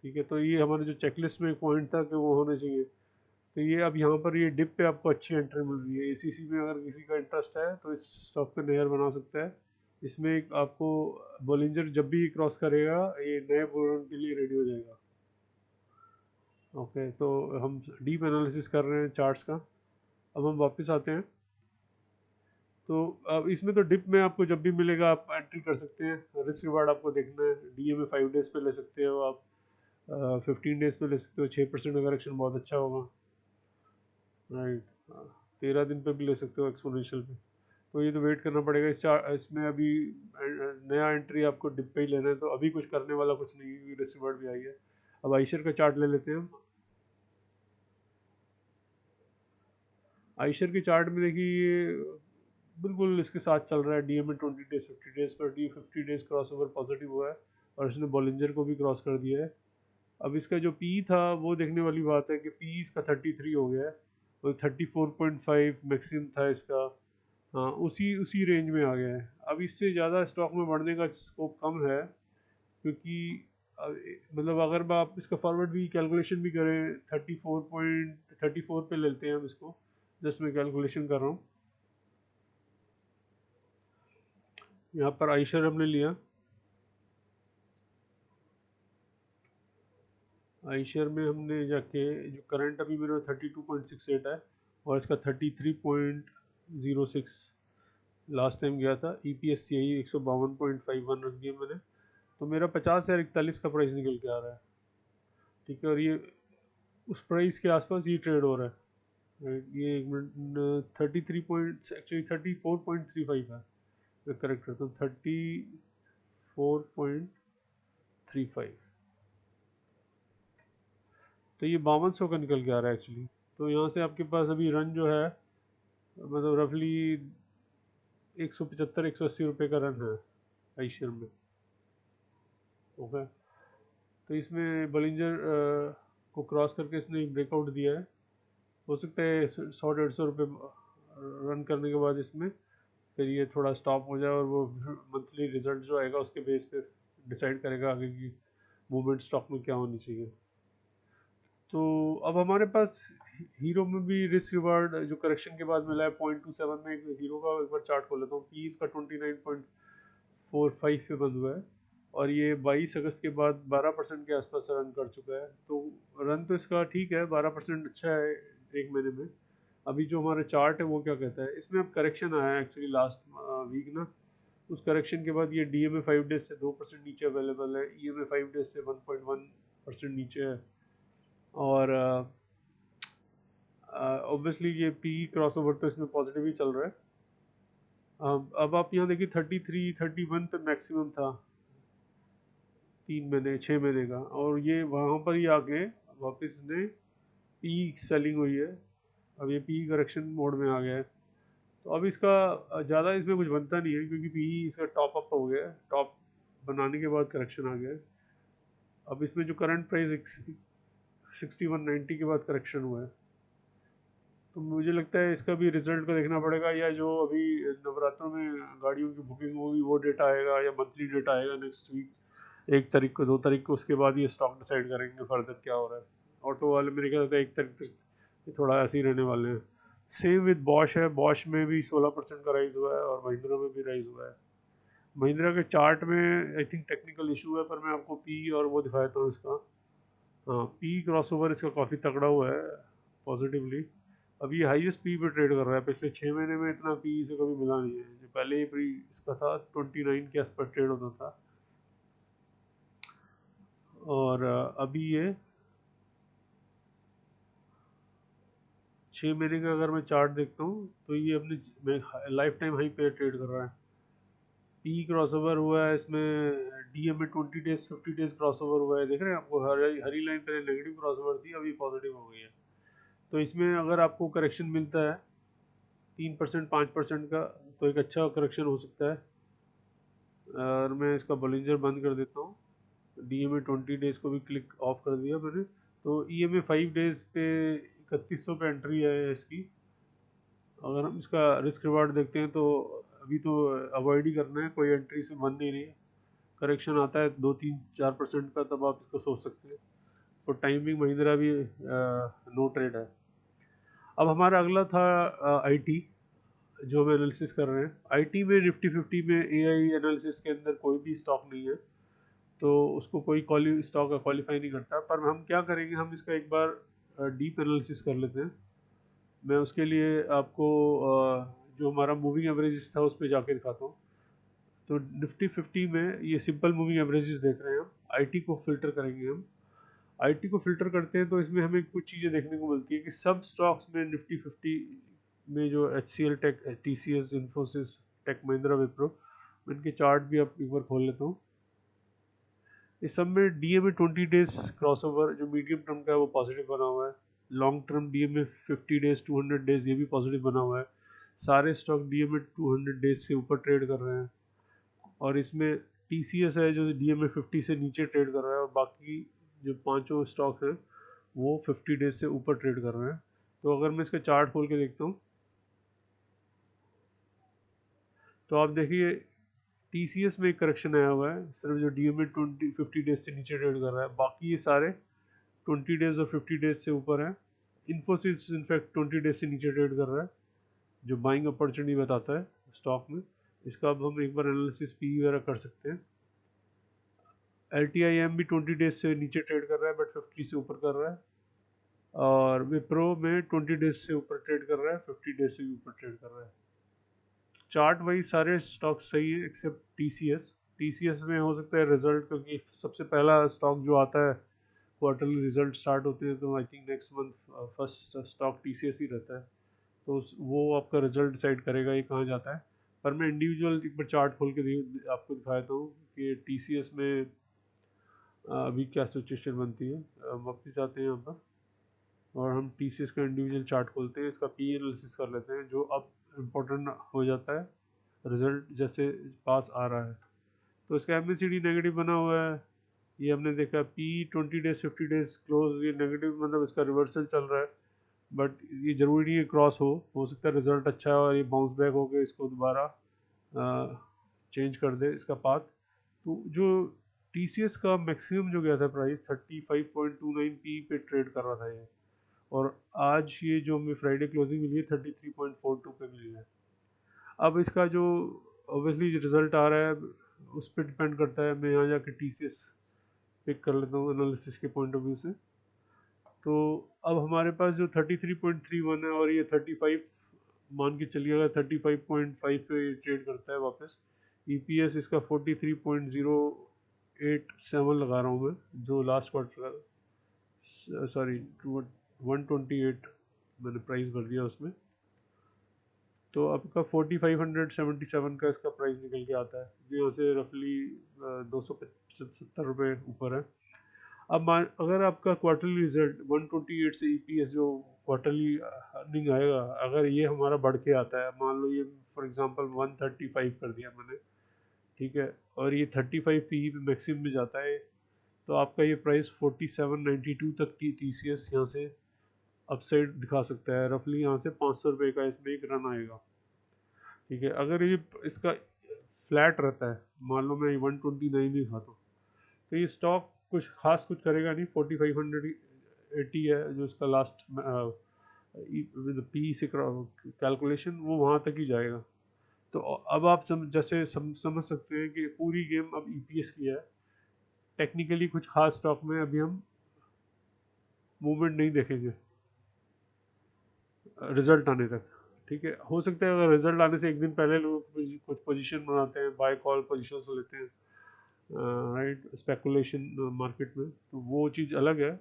ठीक है, तो ये हमारे जो चेकलिस्ट में एक पॉइंट था कि वो होने चाहिए। तो ये अब यहाँ पर ये डिप पे आपको अच्छी एंट्री मिल रही है। एसीसी में अगर किसी का इंटरेस्ट है तो इस स्टॉक पे नज़र बना सकता है। इसमें एक आपको बोलिंजर जब भी क्रॉस करेगा ये नए बुल के लिए रेडी हो जाएगा। ओके, तो हम डीप एनालिसिस कर रहे हैं चार्ट्स का। अब हम वापस आते हैं। तो अब इसमें तो डिप में आपको जब भी मिलेगा आप एंट्री कर सकते हैं। रिस्क रिवार्ड आपको देखना है, डीए में 5 डेज पे ले सकते हो आप, 15 डेज पे ले सकते हो। 6% का करेक्शन बहुत अच्छा होगा। राइट, 13 दिन पे भी ले सकते हो एक्सपोनेंशियल पे। तो ये तो वेट करना पड़ेगा। इसमें अभी नया एंट्री आपको डिप पे ही लेना है, तो अभी कुछ करने वाला कुछ नहीं है, रिस्क रिवार्ड भी आई है। अब आइशर का चार्ट ले लेते हैं हम। आइशर के चार्ट में देखिए ये बिल्कुल इसके साथ चल रहा है। डीएम में 20 डेज 50 डेज पर D 50 days cross over positive हुआ है और इसने बॉलिंजर को भी क्रॉस कर दिया है। अब इसका जो पी था वो देखने वाली बात है कि पी इसका 33 हो गया है और 34.5 मैक्सिमम था इसका। हाँ, उसी उसी रेंज में आ गया है। अब इससे ज़्यादा स्टॉक में बढ़ने का स्कोप कम है, क्योंकि मतलब अगर आप इसका फॉरवर्ड भी कैलकुलेशन भी करें 34 पे लेते हैं हम इसको। जस्ट मैं कैलकुलेशन कर रहा हूँ। यहाँ पर आइशर हमने लिया। आइशर में हमने जाके जो करंट अभी मेरा 32.68 है और इसका 33.06 लास्ट टाइम गया था। ईपीएस यही 152.51 रख दिया मैंने। तो मेरा 50 या 41 का प्राइस निकल के आ रहा है। ठीक है, और ये उस प्राइस के आसपास ये ट्रेड हो रहा है। ये एक मिनट, 33 पॉइंट एक्चुअली 34.35 है। मैं करेक्ट करता हूँ, 34.35। तो ये 5200 का निकल के आ रहा है एक्चुअली। तो यहाँ से आपके पास अभी रन जो है मतलब रफली 175 180 रुपये का रन है आइशियर में। ओके, तो इसमें बलिंजर को क्रॉस करके इसने ब्रेकआउट दिया है। हो सकता है 100-150 रुपये रन करने के बाद इसमें फिर ये थोड़ा स्टॉप हो जाए और वो मंथली रिजल्ट जो आएगा उसके बेस पे डिसाइड करेगा आगे की मूवमेंट स्टॉक में क्या होनी चाहिए। तो अब हमारे पास हीरो में भी रिस्क रिवार्ड जो करेक्शन के बाद मिला है 0.27 में, एक हीरो का एक बार चार्ट खोल लेता हूँ। पी इसका 29.45 पे बंद हुआ है और ये 22 अगस्त के बाद 12% के आसपास रन कर चुका है। तो रन तो इसका ठीक है, 12% अच्छा है एक महीने में। अभी जो हमारा चार्ट है वो क्या कहता है, इसमें अब करेक्शन आया है एक्चुअली लास्ट वीक ना। उस करेक्शन के बाद ये डी एम ए 5 डेज से 2% नीचे अवेलेबल है, ई एम ए 5 डेज से 1.1% नीचे है। और ऑब्वियसली ये पी क्रॉसओवर तो इसमें पॉजिटिव ही चल रहा है। अब आप यहाँ देखिए 33-31 पे मैक्सिमम था 3 महीने 6 महीने का, और ये वहाँ पर ही आके वापस ने पी सेलिंग हुई है। अब ये पी करेक्शन मोड में आ गया है। तो अब इसका ज़्यादा इसमें कुछ बनता नहीं है क्योंकि पी इसका टॉप अप हो गया है, टॉप बनाने के बाद करेक्शन आ गया है। अब इसमें जो करंट प्राइस 6190 के बाद करेक्शन हुआ है, तो मुझे लगता है इसका भी रिजल्ट को देखना पड़ेगा, या जो अभी नवरात्रों में गाड़ियों की बुकिंग होगी वो डेटा आएगा, या मंथली डेटा आएगा नेक्स्ट वीक 1 तारीख को 2 तारीख को, उसके बाद ये स्टॉक डिसाइड करेंगे फर्दर क्या हो रहा है। ऑटो वाले मेरे ख्याल से 1 तारीख तक ये थोड़ा ऐसे ही रहने वाले हैं। सेम विद बॉश है, बॉश में भी 16% का राइज हुआ है और महिंद्रा में भी राइज हुआ है। महिंद्रा के चार्ट में आई थिंक टेक्निकल इशू है, पर मैं आपको पी और वो दिखाता हूँ इसका। हाँ, पी क्रॉसओवर इसका काफ़ी तगड़ा हुआ है पॉजिटिवली। अब ये हाईएस्ट पी पे ट्रेड कर रहा है, पिछले 6 महीने में इतना पी इसे कभी मिला नहीं है। जो पहले ही पी इसका था 29 के आसपास ट्रेड होता था, और अभी ये 6 महीने का अगर मैं चार्ट देखता हूँ तो ये अपने लाइफ टाइम हाई पे ट्रेड कर रहा है। पी क्रॉसओवर हुआ है इसमें, डीएम में 20 डेज 50 डेज क्रॉसओवर हुआ है, देख रहे हैं आपको हरी हरी लाइन पहले नेगेटिव क्रॉसओवर थी, अभी पॉजिटिव हो गई है। तो इसमें अगर आपको करेक्शन मिलता है 3% 5% का, तो एक अच्छा करेक्शन हो सकता है। और मैं इसका बॉलिंजर बंद कर देता हूँ। डी एम ए 20 डेज को भी क्लिक ऑफ कर दिया मैंने। तो ई एम ए 5 डेज पे 3100 पे एंट्री है इसकी। अगर हम इसका रिस्क रिवार्ड देखते हैं तो अभी तो अवॉइड ही करना है, कोई एंट्री से बंद नहीं रही है। करेक्शन आता है 2-3-4% का, तब आप इसको सोच सकते हैं। तो टाइमिंग महिंद्रा भी नो ट्रेड है। अब हमारा अगला था आईटी, जो हम एनालिसिस कर रहे हैं। आईटी में निफ्टी 50 में एआई एनालिसिस के अंदर कोई भी स्टॉक नहीं है, तो उसको कोई स्टॉक क्वालिफाई नहीं करता। पर हम क्या करेंगे, हम इसका एक बार डीप एनालिसिस कर लेते हैं। मैं उसके लिए आपको जो हमारा मूविंग एवरेजेस था उस पर जाके दिखाता हूँ। तो निफ्टी 50 में ये सिंपल मूविंग एवरेजेस देख रहे हैं हम। आईटी को फिल्टर करेंगे हम। आईटी को फिल्टर करते हैं तो इसमें हमें कुछ चीज़ें देखने को मिलती है कि सब स्टॉक्स में निफ्टी 50 में जो H C L tech, T C S, Infosys, tech Mahindra, Wipro, इनके चार्ट भी आप एक बार खोल लेता हूँ। इस सब में डीएमए 20 डेज क्रॉसओवर जो मीडियम टर्म का है वो पॉजिटिव बना हुआ है। Long term DMA 50 days 200 days ये भी पॉजिटिव बना हुआ है। सारे स्टॉक डीएमए 200 डेज से ऊपर ट्रेड कर रहे हैं। और इसमें टीसीएस है जो डीएमए 50 से नीचे ट्रेड कर रहा है, और बाकी जो पांचों स्टॉक हैं वो 50 डेज से ऊपर ट्रेड कर रहे हैं। तो अगर मैं इसका चार्ट खोल के देखता हूँ तो आप देखिए टीसीएस में एक करेक्शन आया हुआ है, सिर्फ जो डीएमए 50 डेज से नीचे ट्रेड कर रहा है। बाकी ये सारे 20 डेज और 50 डेज से ऊपर है। इन्फोसिस इनफैक्ट 20 डेज से नीचे ट्रेड कर रहा है, जो बाइंग अपॉर्चुनिटी बताता है स्टॉक में। इसका अब हम एक बार एनालिसिस पी वगैरह कर सकते हैं। एल टी आई एम भी 20 डेज से नीचे ट्रेड कर रहा है बट 50 से ऊपर कर रहा है। और विप्रो में 20 डेज से ऊपर ट्रेड कर रहा है, 50 डेज से भी ऊपर ट्रेड कर रहा है। चार्ट वाइज सारे स्टॉक सही है एक्सेप्ट टीसीएस। टीसीएस में हो सकता है रिजल्ट, क्योंकि सबसे पहला स्टॉक जो आता है क्वार्टरली रिजल्ट स्टार्ट होते हैं, तो I think next month first stock TCS ही रहता है। तो वो आपका रिजल्ट डिसाइड करेगा ये कहाँ जाता है। पर मैं इंडिविजुअल एक बार चार्ट खोल के आपको दिखाता हूँ कि टीसीएस में अभी क्या सिचुएशन बनती है। वापस आते हैं यहाँ पर और हम टीसीएस का इंडिविजुअल चार्ट खोलते हैं, इसका पी एनालिसिस कर लेते हैं, जो अब इम्पोर्टेंट हो जाता है रिजल्ट जैसे पास आ रहा है। तो इसका एमएसीडी नेगेटिव बना हुआ है, ये हमने देखा। पी 20 डेज 50 डेज क्लोज, ये नेगेटिव मतलब इसका रिवर्सल चल रहा है। बट ये ज़रूरी नहीं है क्रॉस हो सकता है रिजल्ट अच्छा है और ये बाउंस बैक हो के इसको दोबारा चेंज कर दे इसका पाथ। तो जो TCS का मैक्सिमम जो गया था प्राइस 35.29 पे ट्रेड कर रहा था ये, और आज ये जो हमें फ्राइडे क्लोजिंग मिली है 33.42 पे मिली है। अब इसका जो ऑब्वियसली रिजल्ट आ रहा है उस पर डिपेंड करता है। मैं यहाँ जाके TCS पिक कर लेता हूँ एनालिसिस के पॉइंट ऑफ व्यू से। तो अब हमारे पास जो 33.31 है और ये 35 मान के चलिएगा 35.5 पे ट्रेड करता है वापस। EPS इसका 43.087 लगा रहा हूँ मैं, जो लास्ट क्वार्टर का, सॉरी 128 मैंने प्राइस भर दिया उसमें। तो आपका 4577 का इसका प्राइस निकल के आता है, जो यहाँ से रफली 270 रुपये ऊपर है। अब अगर आपका क्वार्टरली रिजल्ट 128 से EPS जो क्वार्टरली अर्निंग आएगा, अगर ये हमारा बढ़ के आता है, मान लो ये फॉर एग्जांपल 135 कर दिया मैंने, ठीक है, और ये 35 PE पे मैक्सिमम में जाता है, तो आपका ये प्राइस 4792 तक की TCS यहाँ से अपसाइड दिखा सकता है। रफली यहाँ से 500 रुपये का इसमें एक रन आएगा, ठीक है। अगर ये इसका फ्लैट रहता है, मान लो मैं 129 ही खाता हूँ, तो ये स्टॉक कुछ खास कुछ करेगा नहीं। 4580 है जो इसका लास्ट पी से कैलकुलेशन, वो वहाँ तक ही जाएगा। तो अब आप समझ सकते हैं कि पूरी गेम अब EPS की है। टेक्निकली कुछ खास स्टॉक में अभी हम मूवमेंट नहीं देखेंगे रिजल्ट आने तक, ठीक है। हो सकता है अगर रिजल्ट आने से एक दिन पहले लोग कुछ पोजीशन बनाते हैं, बाय कॉल पोजीशन लेते हैं, राइट, स्पेकुलेशन मार्केट में, तो वो चीज़ अलग है।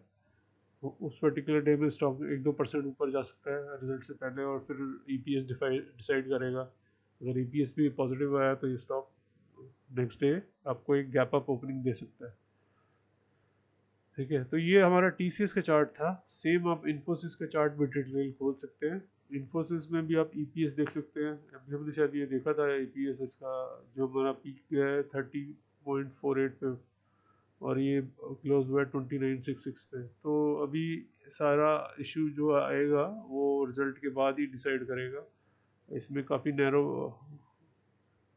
उस पर्टिकुलर डे में स्टॉक 1-2% ऊपर जा सकता है रिजल्ट से पहले, और फिर EPS डिसाइड करेगा। अगर EPS भी पॉजिटिव आया तो ये स्टॉक नेक्स्ट डे आपको एक गैप अप ओपनिंग दे सकता है, ठीक है। तो ये हमारा TCS का चार्ट था। सेम आप इन्फोसिस का चार्ट भी डिटेल खोल सकते हैं। इन्फोसिस में भी आप EPS देख सकते हैं। अभी हमने शायद ये देखा था EPS इसका, जो हमारा पीक है 30.48 पे, और ये क्लोज हुआ है 2966 पे। तो अभी सारा इशू जो आएगा वो रिजल्ट के बाद ही डिसाइड करेगा। इसमें काफ़ी नैरो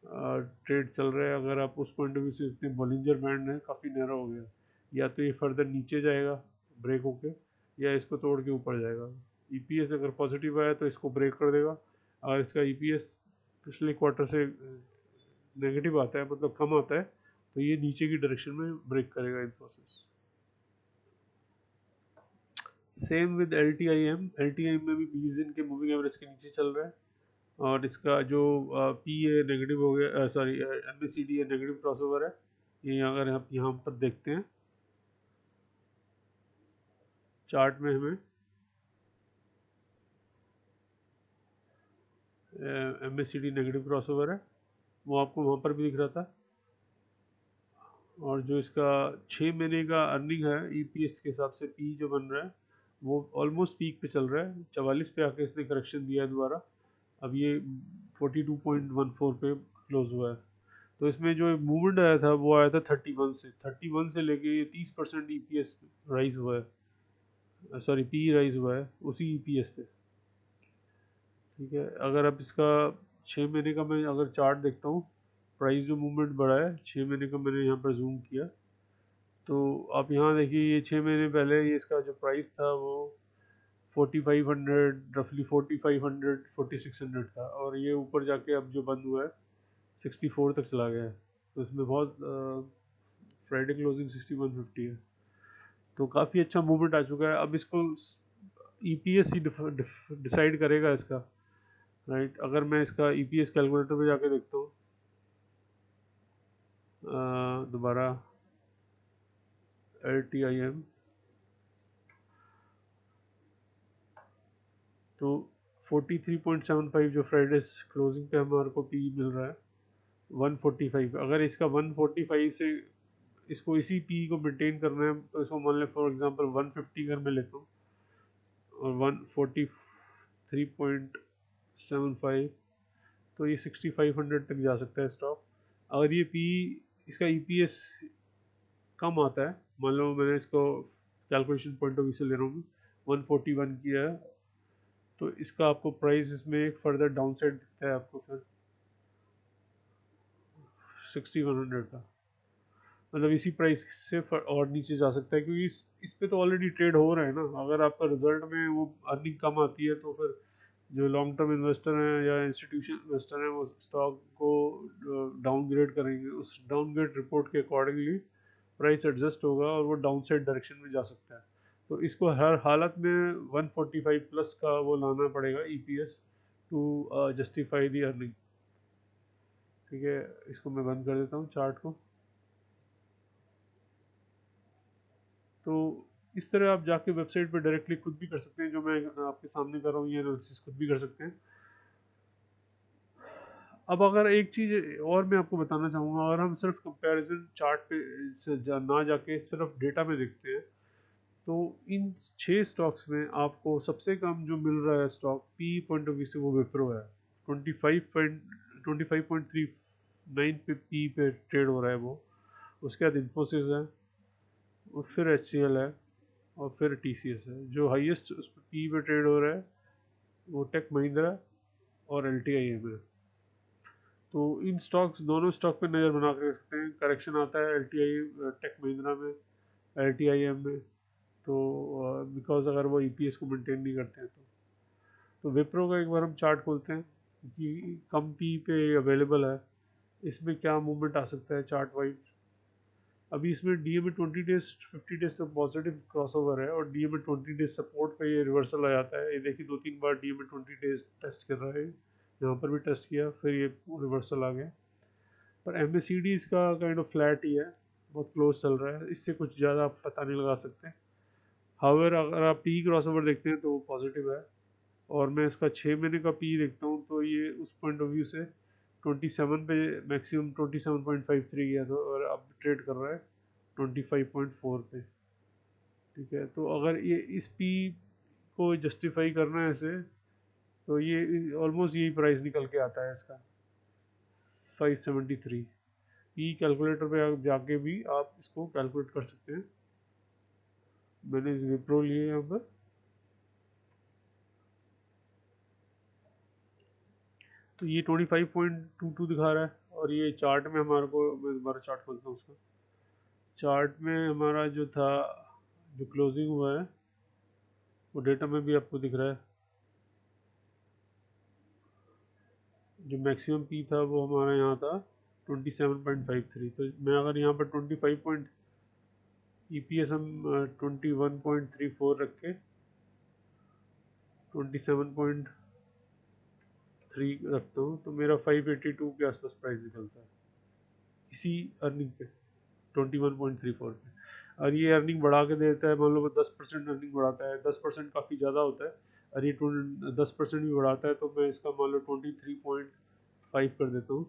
ट्रेड चल रहा है। अगर आप उस पॉइंट ऑफ व्यू से देखते हैं, बॉलिंजर बैंड है काफ़ी नैरो हो गया, या तो ये फर्दर नीचे जाएगा ब्रेक होके, या इसको तोड़ के ऊपर जाएगा। EPS अगर पॉजिटिव आया तो इसको ब्रेक कर देगा। अगर इसका EPS पिछले क्वार्टर से नेगेटिव आता है, मतलब कम आता है, तो ये नीचे की डायरेक्शन में ब्रेक करेगा इन्फोसिस। सेम विद LTIM में भी 20 दिन के मूविंग एवरेज के नीचे चल रहा है, और इसका जो पी है नेगेटिव हो गया, सॉरी MACD है नेगेटिव क्रॉसओवर है। ये अगर आप यहाँ पर देखते हैं चार्ट में, हमें MACD नेगेटिव क्रॉसओवर है, वो आपको वहाँ पर भी दिख रहा था। और जो इसका 6 महीने का अर्निंग है EPS के हिसाब से, पी जो बन रहा है वो ऑलमोस्ट पीक पे चल रहा है। 44 पे आके इसने करेक्शन दिया है दोबारा, अब ये 42.14 पे क्लोज हुआ है। तो इसमें जो मूवमेंट आया था वो आया था 31 से लेके ये 30% EPS राइज हुआ है, सॉरी पी राइज हुआ है उसी EPS पे, ठीक है। अगर आप इसका 6 महीने का मैं अगर चार्ट देखता हूँ, प्राइस जो मूवमेंट बढ़ा है 6 महीने का, मैंने यहाँ पर जूम किया, तो आप यहाँ देखिए ये 6 महीने पहले ये इसका जो प्राइस था वो 4500, रफली 4500 4600 था, और ये ऊपर जाके अब जो बंद हुआ है 64 तक चला गया है। तो इसमें बहुत फ्राइडे क्लोजिंग 6150 है, तो काफ़ी अच्छा मूवमेंट आ चुका है। अब इसको EPS ही डिसाइड करेगा इसका, राइट। अगर मैं इसका EPS कैलकुलेटर पे जाके देखता हूँ दोबारा LTIM, तो 43.75 जो फ्राइडे क्लोजिंग पे हमारे को पी मिल रहा है 145। अगर इसका 145 से इसको इसी पी को मेंटेन करना है, तो इसको मान लें फॉर एग्जांपल 150 अगर मैं लेता हूँ और 143.75, तो ये 6500 तक जा सकता है स्टॉक। अगर ये पी इसका EPS कम आता है, मान लो मैंने इसको कैलकुलेशन पॉइंट ऑफ व्यू से ले रहा हूँ 141 किया है, तो इसका आपको प्राइस इसमें एक फर्दर डाउन साइड दिखता है आपको फिर 6100 का, मतलब इसी प्राइस से और नीचे जा सकता है, क्योंकि इस पे तो ऑलरेडी ट्रेड हो रहा है ना। अगर आपका रिजल्ट में वो अर्निंग कम आती है तो फिर जो लॉन्ग टर्म इन्वेस्टर हैं या इंस्टीट्यूशन इन्वेस्टर हैं वो स्टॉक को डाउनग्रेड करेंगे, उस डाउनग्रेड रिपोर्ट के अकॉर्डिंगली प्राइस एडजस्ट होगा और वो डाउन साइड डायरेक्शन में जा सकता है। तो इसको हर हालत में 145 प्लस का वो लाना पड़ेगा EPS to justify the earning. ठीक है, इसको मैं बंद कर देता हूँ चार्ट को। तो इस तरह आप जाके वेबसाइट पे डायरेक्टली खुद भी कर सकते हैं, जो मैं आपके सामने कर रहा हूँ ये एनालिसिस खुद भी कर सकते हैं। अब अगर एक चीज़ और मैं आपको बताना चाहूँगा, अगर हम सिर्फ कंपैरिजन चार्ट पे ना जाके सिर्फ डेटा में देखते हैं, तो इन 6 स्टॉक्स में आपको सबसे कम जो मिल रहा है stock P point of view से वो विप्रो है। 25.39 पे पी पे ट्रेड हो रहा है वो। उसके बाद इन्फोसिस है और फिर HCL है और फिर TCS है। जो हाईएस्ट उस पर पी पे ट्रेड हो रहा है वो टेक महिंद्रा और LTIM है। तो इन स्टॉक्स, दोनों स्टॉक पे नज़र बना कर रखते हैं। करेक्शन आता है LTI टेक महिंद्रा में, LTIM में, तो बिकॉज अगर वो EPS को मेंटेन नहीं करते हैं तो विप्रो का एक बार हम चार्ट खोलते हैं कि कम पी पे अवेलेबल है, इसमें क्या मूवमेंट आ सकता है चार्ट वाइज। अभी इसमें DMA 20 डेज 50 डेज तक पॉजिटिव क्रॉसओवर है और DMA 20 डेज सपोर्ट पे ये रिवर्सल आ जाता है। ये देखिए 2-3 बार DMA 20 डेज टेस्ट कर रहा है, यहाँ पर भी टेस्ट किया, फिर ये रिवर्सल आ गया। पर MACD इसका काइंड ऑफ फ्लैट ही है, बहुत क्लोज चल रहा है, इससे कुछ ज़्यादा आप पता नहीं लगा सकते। हाउएवर अगर आप पी क्रॉसओवर देखते हैं तो वो पॉजिटिव है, और मैं इसका 6 महीने का पी देखता हूँ तो ये उस पॉइंट ऑफ व्यू से 27 पे मैक्सिमम 27.53 गया था और अब ट्रेड कर रहा है 25.4 पे। ठीक है, तो अगर ये इस पी को जस्टिफाई करना है ऐसे, तो ये ऑलमोस्ट यही प्राइस निकल के आता है इसका 573। पी कैलकुलेटर पे आप जाके भी आप इसको कैलकुलेट कर सकते हैं। मैंने इस विप्रो लिए यहाँ पर, तो ये 25.22 दिखा रहा है। और ये चार्ट में हमारे को, मैं दोबारा चार्ट खोलता हूँ उसका। चार्ट में हमारा जो था, जो क्लोजिंग हुआ है वो डेटा में भी आपको दिख रहा है। जो मैक्सिमम पी था वो हमारा यहाँ था 27.53। तो मैं अगर यहाँ पर 25 पॉइंट EPS हम 21.34 रख के 27.3 रखता हूँ तो मेरा 582 के आसपास प्राइस निकलता है इसी अर्निंग पे, 21.34 पे। और ये अर्निंग बढ़ा के देता है, मान लो 10% अर्निंग बढ़ाता है, 10% काफ़ी ज़्यादा होता है। और ये 10% भी बढ़ाता है तो मैं इसका मान लो 23.5 कर देता हूँ,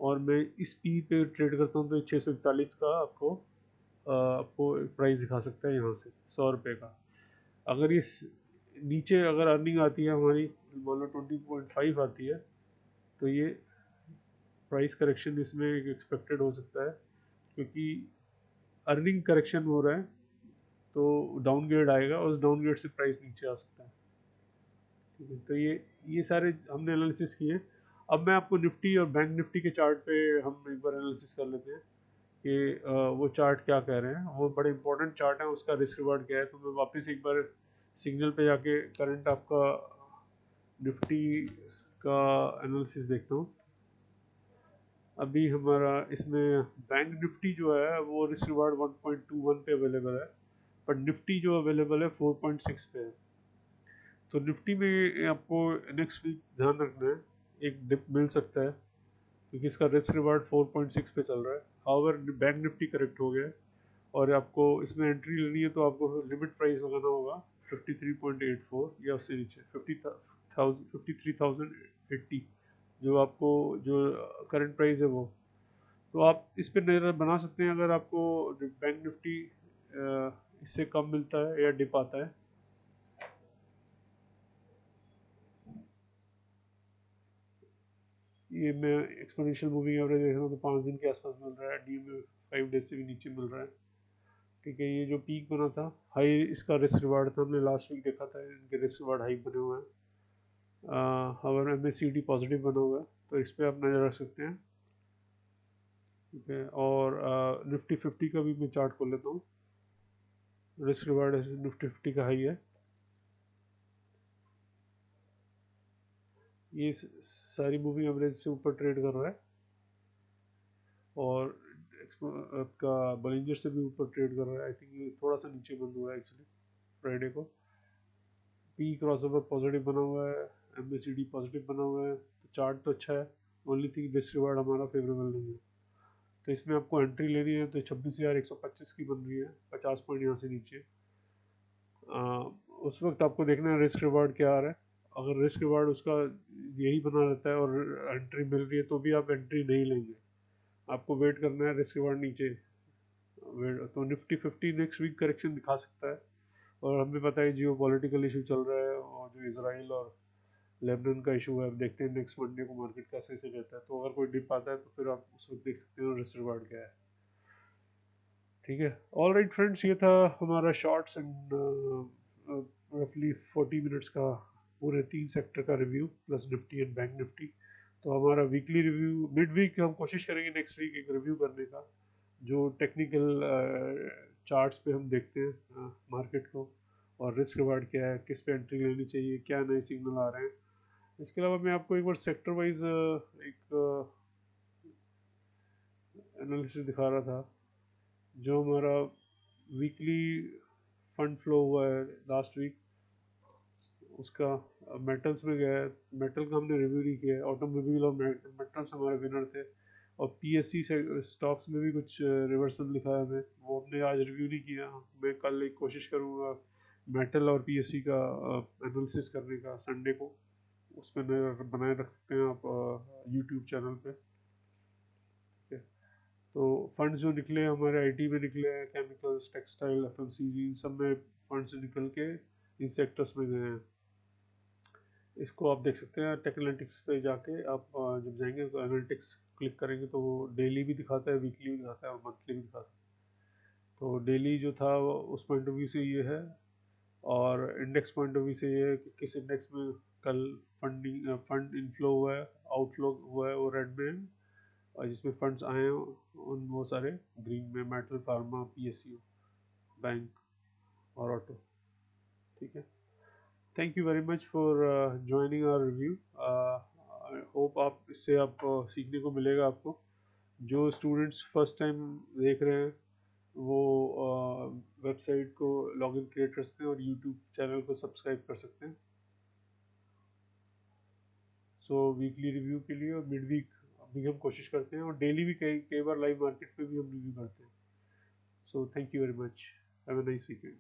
और मैं इस पी पे ट्रेड करता हूँ तो 641 का आपको प्राइस दिखा सकता है यहाँ से 100 रुपये का। अगर ये नीचे अगर अर्निंग आती है हमारी, मान लो 20.5 आती है, तो ये प्राइस करेक्शन इसमें एक्सपेक्टेड हो सकता है, क्योंकि अर्निंग करेक्शन हो रहा है तो डाउनग्रेड आएगा और उस डाउनग्रेड से प्राइस नीचे आ सकता है। ठीक है, तो ये सारे हमने एनालिसिस किए। अब मैं आपको निफ्टी और बैंक निफ्टी के चार्ट पे हम एक बार एनालिसिस कर लेते हैं कि वो चार्ट क्या कह रहे हैं। वो बड़े इंपॉर्टेंट चार्ट है, उसका रिस्क रिवार्ड क्या है। तो मैं वापस एक बार सिग्नल पे जाके करंट आपका निफ्टी का एनालिसिस देखता हूँ। अभी हमारा इसमें बैंक निफ्टी जो है वो रिस्क रिवार्ड 1.21 पे अवेलेबल है, पर निफ्टी जो अवेलेबल है 4.6 पे है। तो निफ्टी में आपको नेक्स्ट वीक ध्यान रखना है, एक डिप मिल सकता है, क्योंकि इसका रिस्क रिवार्ड 4.6 पे चल रहा है। हाउएवर बैंक निफ्टी करेक्ट हो गया है और आपको इसमें एंट्री लेनी है तो आपको लिमिट प्राइस लगाना होगा 53.84 या उससे नीचे 53,080, जो आपको जो करंट प्राइस है वो। तो आप इस पर नज़र बना सकते हैं अगर आपको बैंक निफ्टी इससे कम मिलता है या डिप आता है। ये मैं एक्सपोनेंशियल मूविंग एवरेज देख रहा हूँ तो 5 दिन के आसपास मिल रहा है, डी में 5 डेज से भी नीचे मिल रहा है। ठीक है, ये जो पीक बना था हाई, इसका रिस्क रिवार्ड था, हमने लास्ट वीक देखा था इनके रिस्क रिवार्ड हाई बने हुए हैं। हमारा MACD पॉजिटिव बना हुआ है, तो इस पर आप नज़र रख सकते हैं। ठीक है, और निफ्टी 50 का भी मैं चार्ट खोल लेता हूँ। रिस्क रिवार्ड निफ्टी 50 का हाई है, ये सारी मूविंग एवरेज से ऊपर ट्रेड कर रहा है, और आपका बलिंजर से भी ऊपर ट्रेड कर रहा है। आई थिंक ये थोड़ा सा नीचे बंद हुआ है एक्चुअली फ्राइडे को। पी क्रॉसओवर पॉजिटिव बना हुआ है, MACD पॉजिटिव बना हुआ है, तो चार्ट तो अच्छा है। ओनली थिंग रिस्क रिवार्ड हमारा फेवरेबल नहीं है, तो इसमें आपको एंट्री लेनी है तो 26,125 की बन रही है, 50 पॉइंट यहाँ से नीचे। उस वक्त आपको देखना है रिस्क रिवार्ड क्या आ रहा है। अगर रिस्क रिवार्ड उसका यही बना रहता है और एंट्री मिल रही है तो भी आप एंट्री नहीं लेंगे, आपको वेट करना है रिस्क रिवार्ड नीचे। तो निफ्टी 50 नेक्स्ट वीक करेक्शन दिखा सकता है, और हमें पता है जियो पॉलिटिकल इशू चल रहा है, और जो इसराइल और लेबनान का इशू है, अब देखते हैं नेक्स्ट मंडे को मार्केट कैसे से रहता है। तो अगर कोई डिप आता है तो फिर आप उस वक्त देख सकते हो रिस्क रिवार्ड क्या है। ठीक है, ऑल राइट फ्रेंड्स, ये था हमारा शॉर्ट्स एंड रफली 40 मिनट्स का पूरे 3 सेक्टर का review plus Nifty and bank Nifty. तो हमारा वीकली रिव्यू मिड वीक हम कोशिश करेंगे नेक्स्ट वीक एक रिव्यू करने का, जो टेक्निकल चार्ट्स पे हम देखते हैं मार्केट को, और रिस्क रिवार्ड क्या है, किस पे एंट्री लेनी चाहिए, क्या नए सिग्नल आ रहे हैं। इसके अलावा मैं आपको एक बार सेक्टर वाइज एक एनालिसिस दिखा रहा था, जो हमारा वीकली फंड फ्लो हुआ है लास्ट वीक, उसका मेटल्स में गया है। मेटल का हमने रिव्यू नहीं किया है, ऑटोमोबाइल और मेटल्स हमारे विनर थे। और PSC से स्टॉक्स में भी कुछ रिवर्सल दिखा है हमें, वो हमने आज रिव्यू नहीं किया। मैं कल एक कोशिश करूँगा मेटल और PSC का एनालिसिस करने का संडे को, उस पर नज़र बनाए रख सकते हैं आप यूट्यूब चैनल पे। ठीक है, तो फंड्स जो निकले हमारे IT में निकले हैं, केमिकल्स, टेक्सटाइल, FMCG, इन सब में फंड्स निकल के इन सेक्टर्स में गए हैं। इसको आप देख सकते हैं टेक्नोलॉजिक्स पे जाके, आप जब जाएंगे तो एनालिटिक्स क्लिक करेंगे तो वो डेली भी दिखाता है, वीकली भी दिखाता है, और मंथली भी दिखाता है। तो डेली जो था उस पॉइंट ऑफ व्यू से ये है, और इंडेक्स पॉइंट ऑफ व्यू से ये है कि किस इंडेक्स में कल फंड इनफ्लो हुआ है, आउटफ्लो हुआ है, वो रेड में है, और जिसमें फंड्स आए हैं उन वो सारे ग्रीन में, मेटल, फार्मा, PSU, बैंक और ऑटो। ठीक है, thank you very much for joining our review. I hope आप इससे आप सीखने को मिलेगा आपको। जो स्टूडेंट्स फर्स्ट टाइम देख रहे हैं वो वेबसाइट को लॉगिन क्रिएट कर सकते हैं और यूट्यूब चैनल को सब्सक्राइब कर सकते हैं। सो वीकली रिव्यू के लिए और मिड वीक भी हम कोशिश करते हैं, और डेली भी कई कई बार लाइव मार्केट पे भी हम रिव्यू करते हैं। So thank you very much, have a nice weekend.